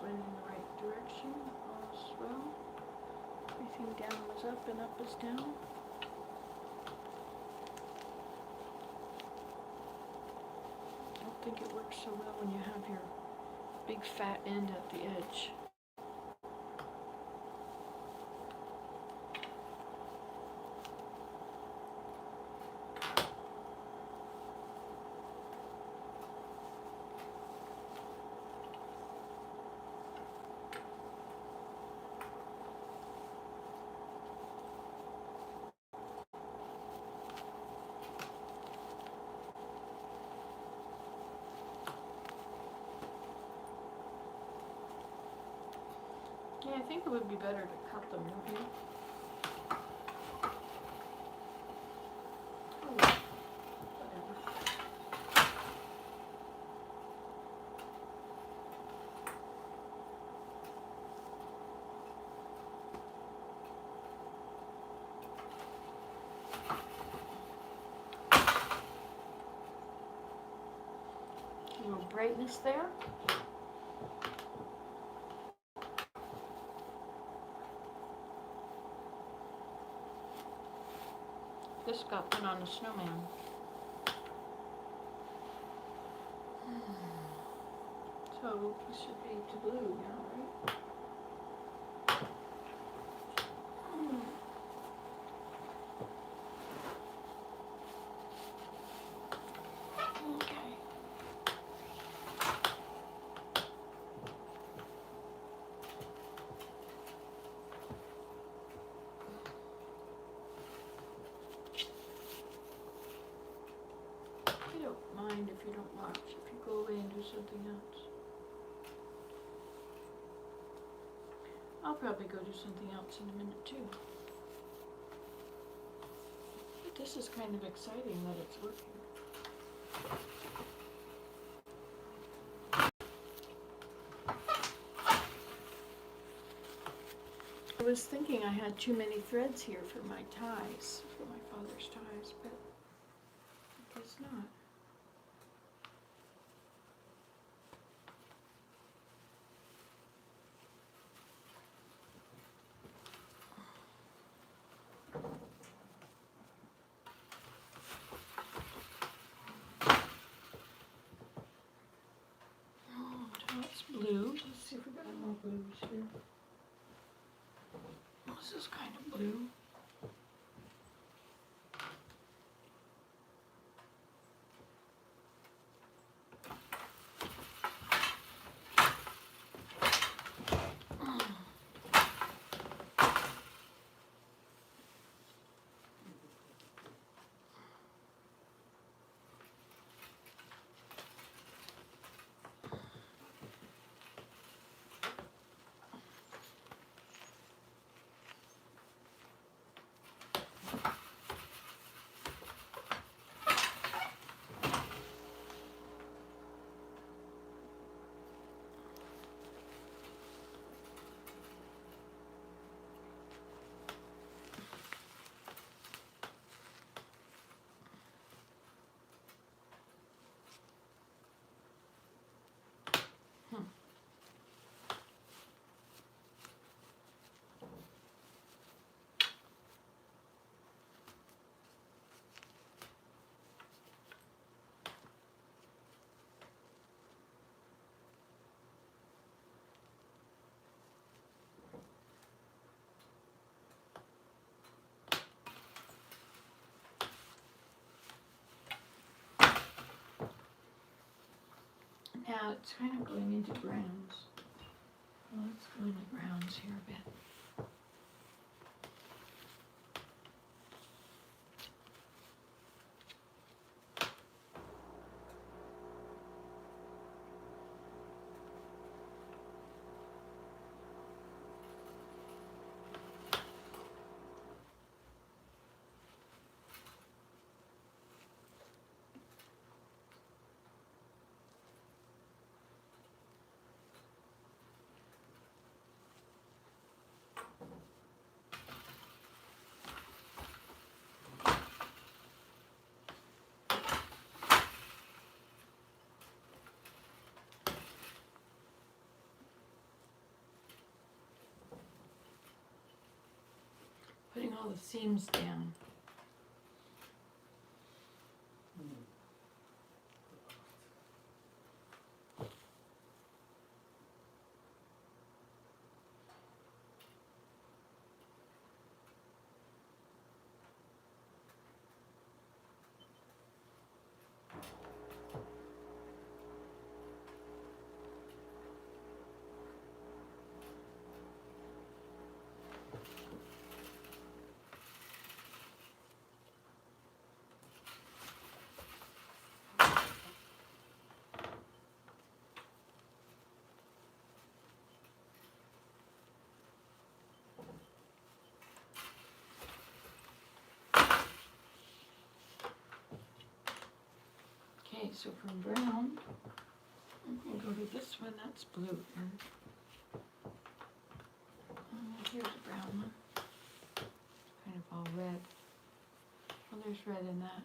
Went in the right direction. All's well. Everything down was up and up is down. I don't think it works so well when you have your big fat end at the edge. Yeah, I think it would be better to cut them, don't you? Oh, well, whatever. A little brightness there. This got put on a snowman. So this should be to blue now, right? Okay. I don't mind if you don't watch, if you go away and do something else. I'll probably go do something else in a minute too. But this is kind of exciting that it's working. I was thinking I had too many threads here for my ties, for my father's ties, but I guess not. That's blue. Let's see if we got any more blues here. This is kind of blue. Yeah, it's kind of going into browns. Well, let's go into browns here a bit. Putting all the seams down. Okay, so from brown, I'm going to go to this one, that's blue. Here's a brown one. Kind of all red. Well, there's red in that.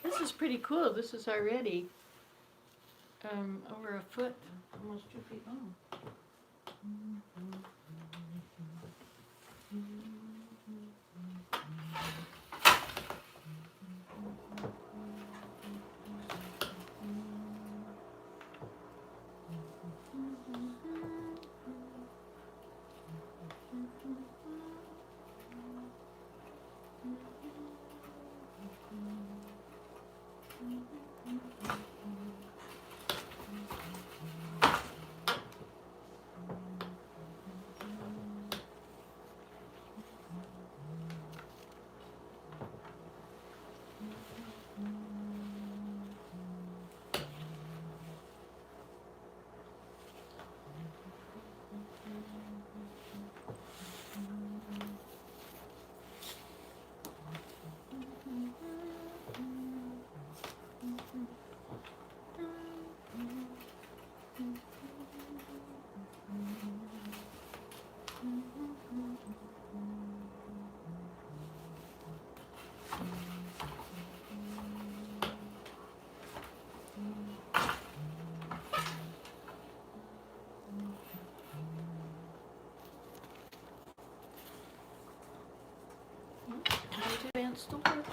This is pretty cool. This is already over a foot, almost 2 feet long. Time to advance the work.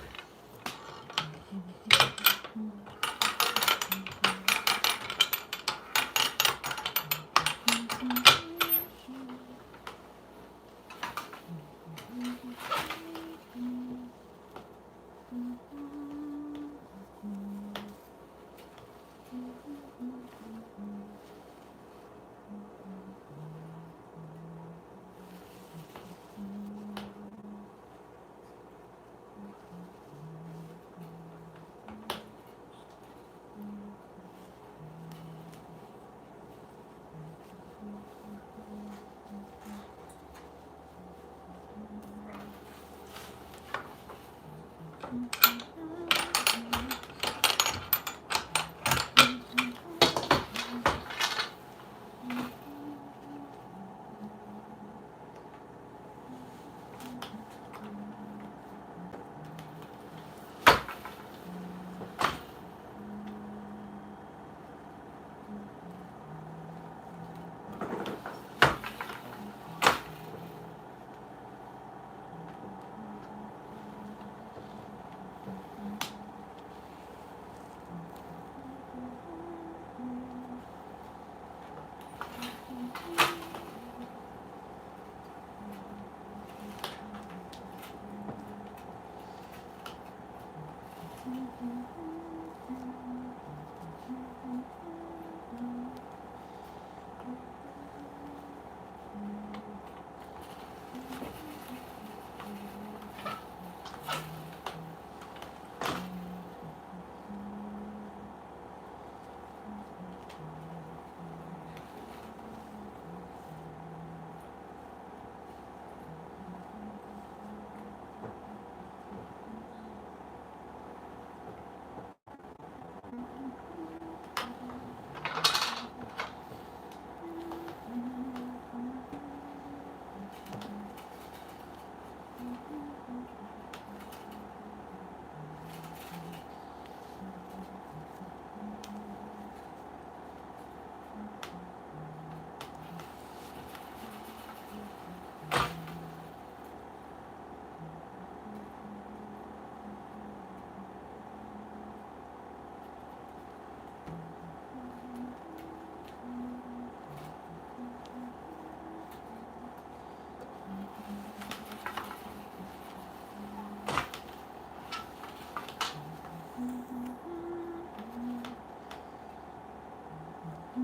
I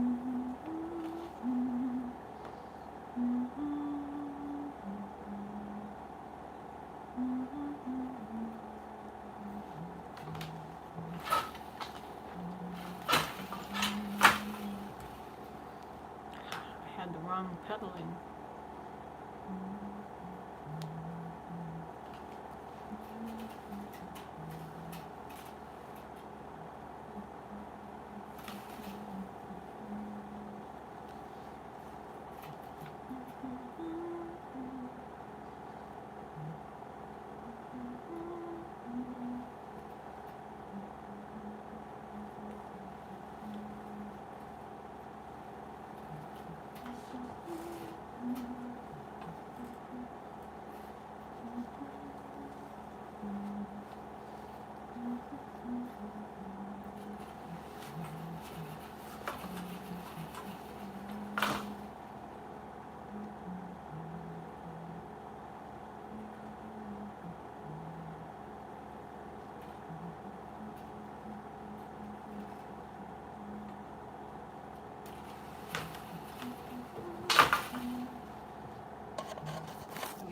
had the wrong pedaling.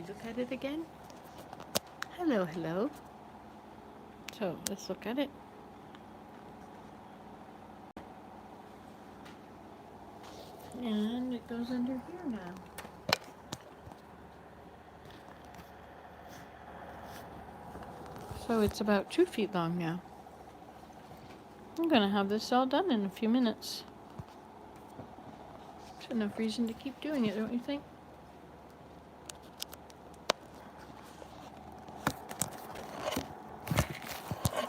Look at it again. Hello, hello. So let's look at it. And it goes under here now. So it's about 2 feet long now. I'm gonna have this all done in a few minutes. It's enough reason to keep doing it, don't you think?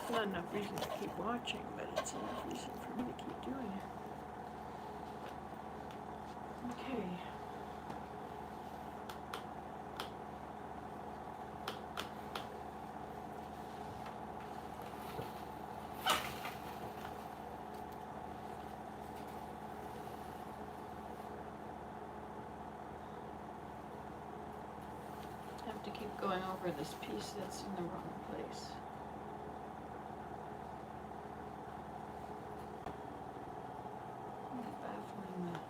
Not enough reason to keep watching, but it's enough reason for me to keep doing it. Okay. I have to keep going over this piece that's in the wrong place. It's baffling that.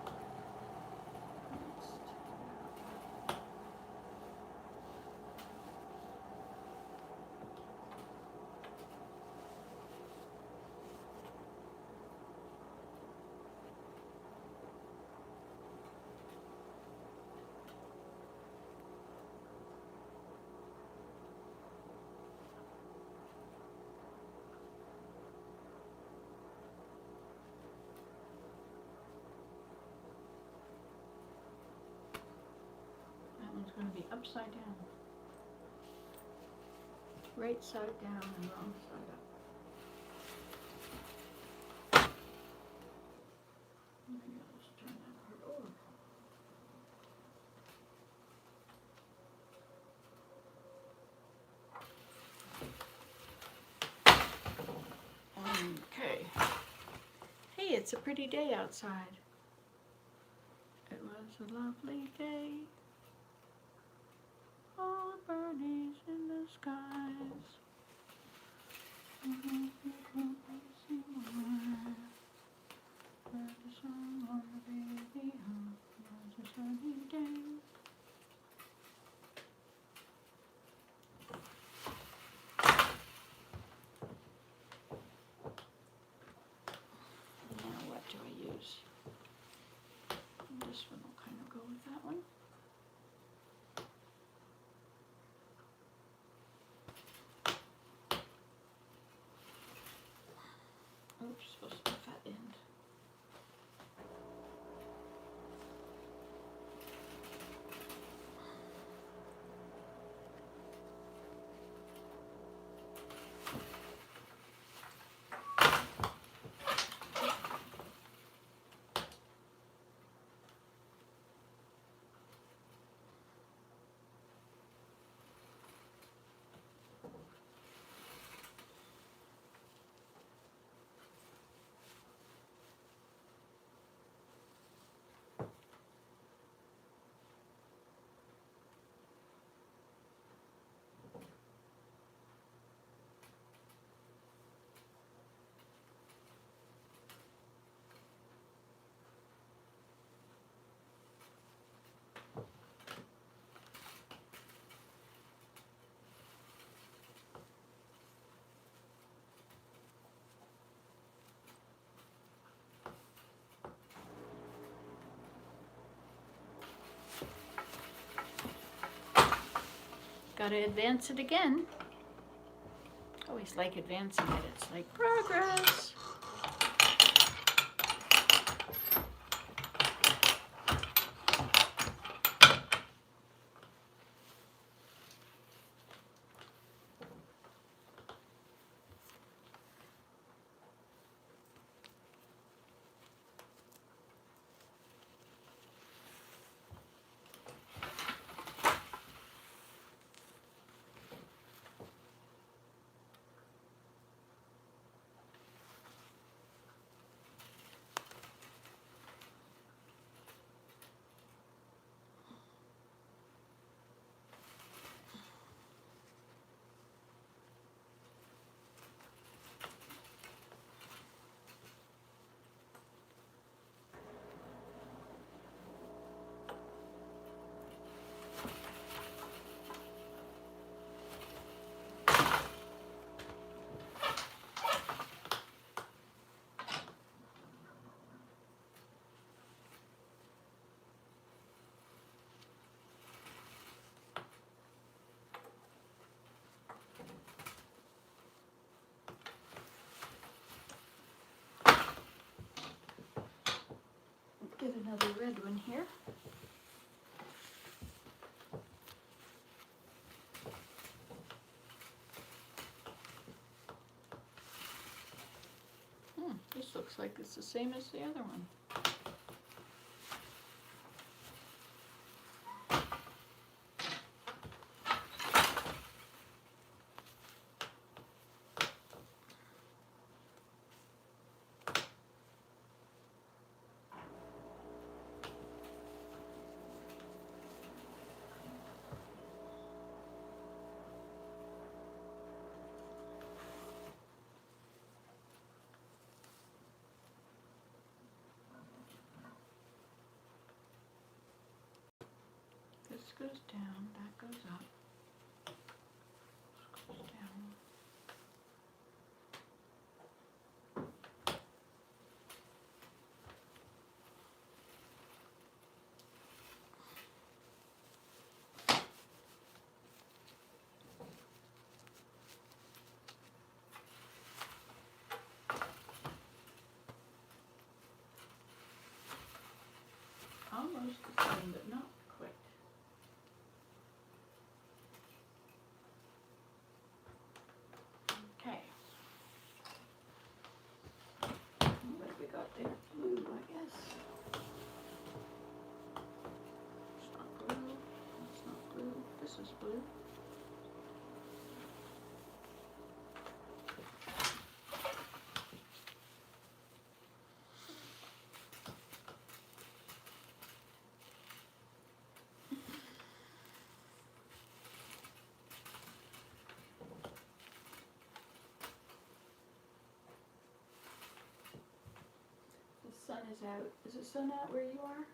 That one's going to be upside down. Right side down and wrong side up. Maybe I'll just turn that part over. Okay. Hey, it's a pretty day outside. It was a lovely day. All the birdies in the skies. Heard the song on the radio. It was a sunny day. Now what do I use? This one will kind of go with that one. Oops, supposed to put that end. Gotta advance it again. Always like advancing it. It's like progress. Get another red one here. This looks like it's the same as the other one. This goes down, that goes up. This goes down. Almost the same, but not quite. Okay. What have we got there? Blue, I guess. It's not blue. It's not blue. This is blue. The sun is out. Is the sun out where you are?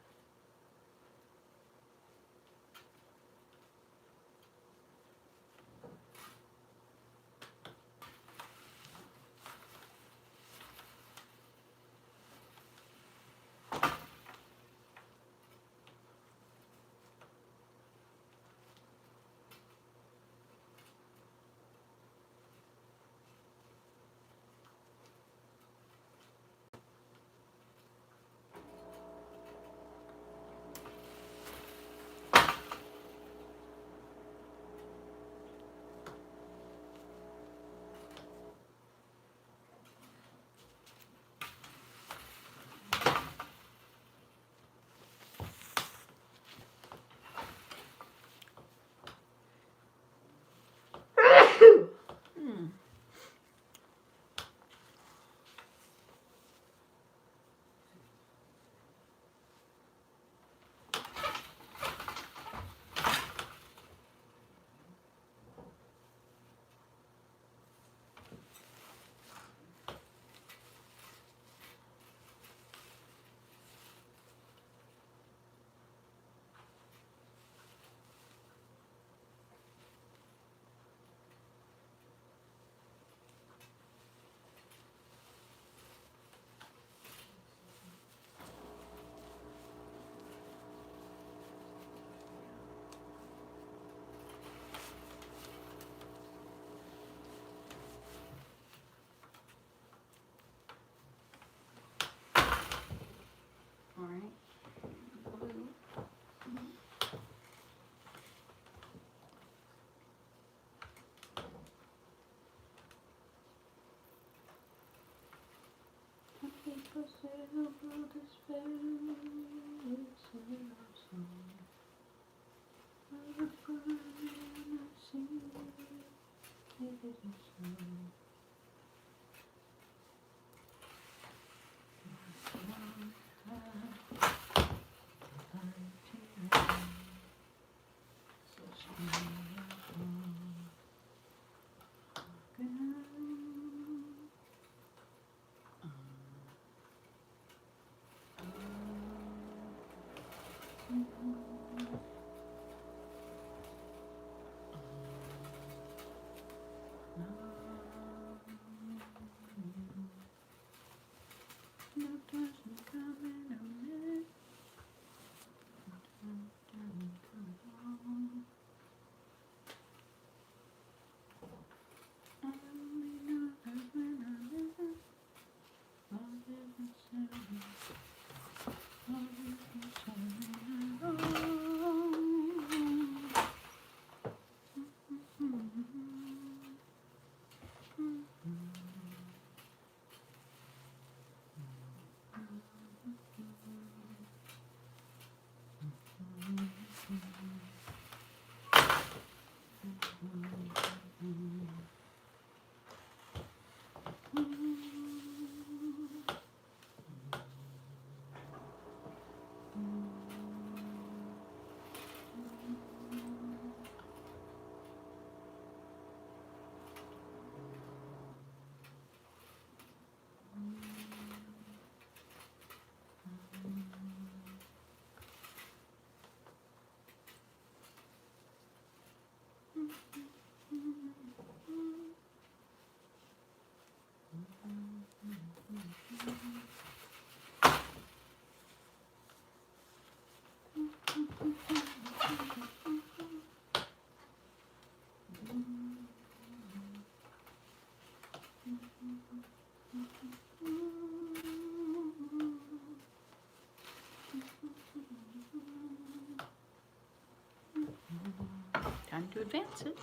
Time to advance it.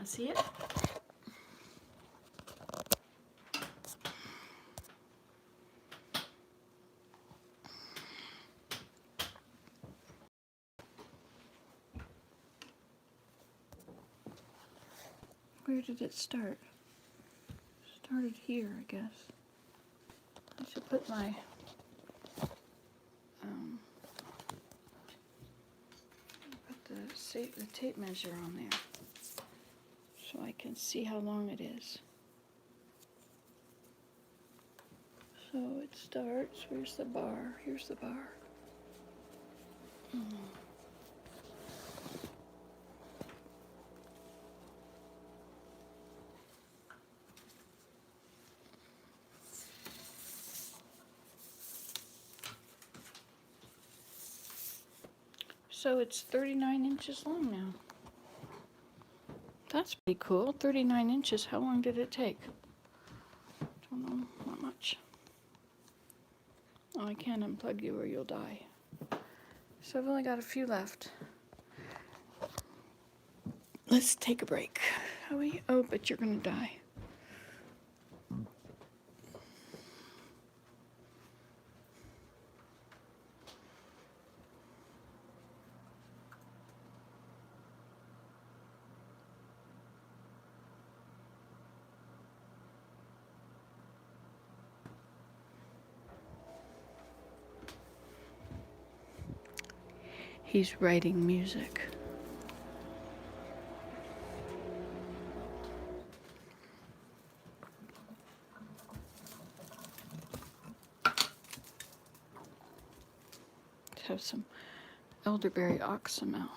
see it? Where did it start? Started here, I guess. I should put my put the tape measure on there so I can see how long it is. So it starts, where's the bar? Here's the bar. So it's 39 inches long now. That's pretty cool. 39 inches. How long did it take? Don't know. Not much. Oh, I can't unplug you or you'll die. So I've only got a few left. Let's take a break. Oh, but you're gonna die. He's writing music. Let's have some elderberry oxymel.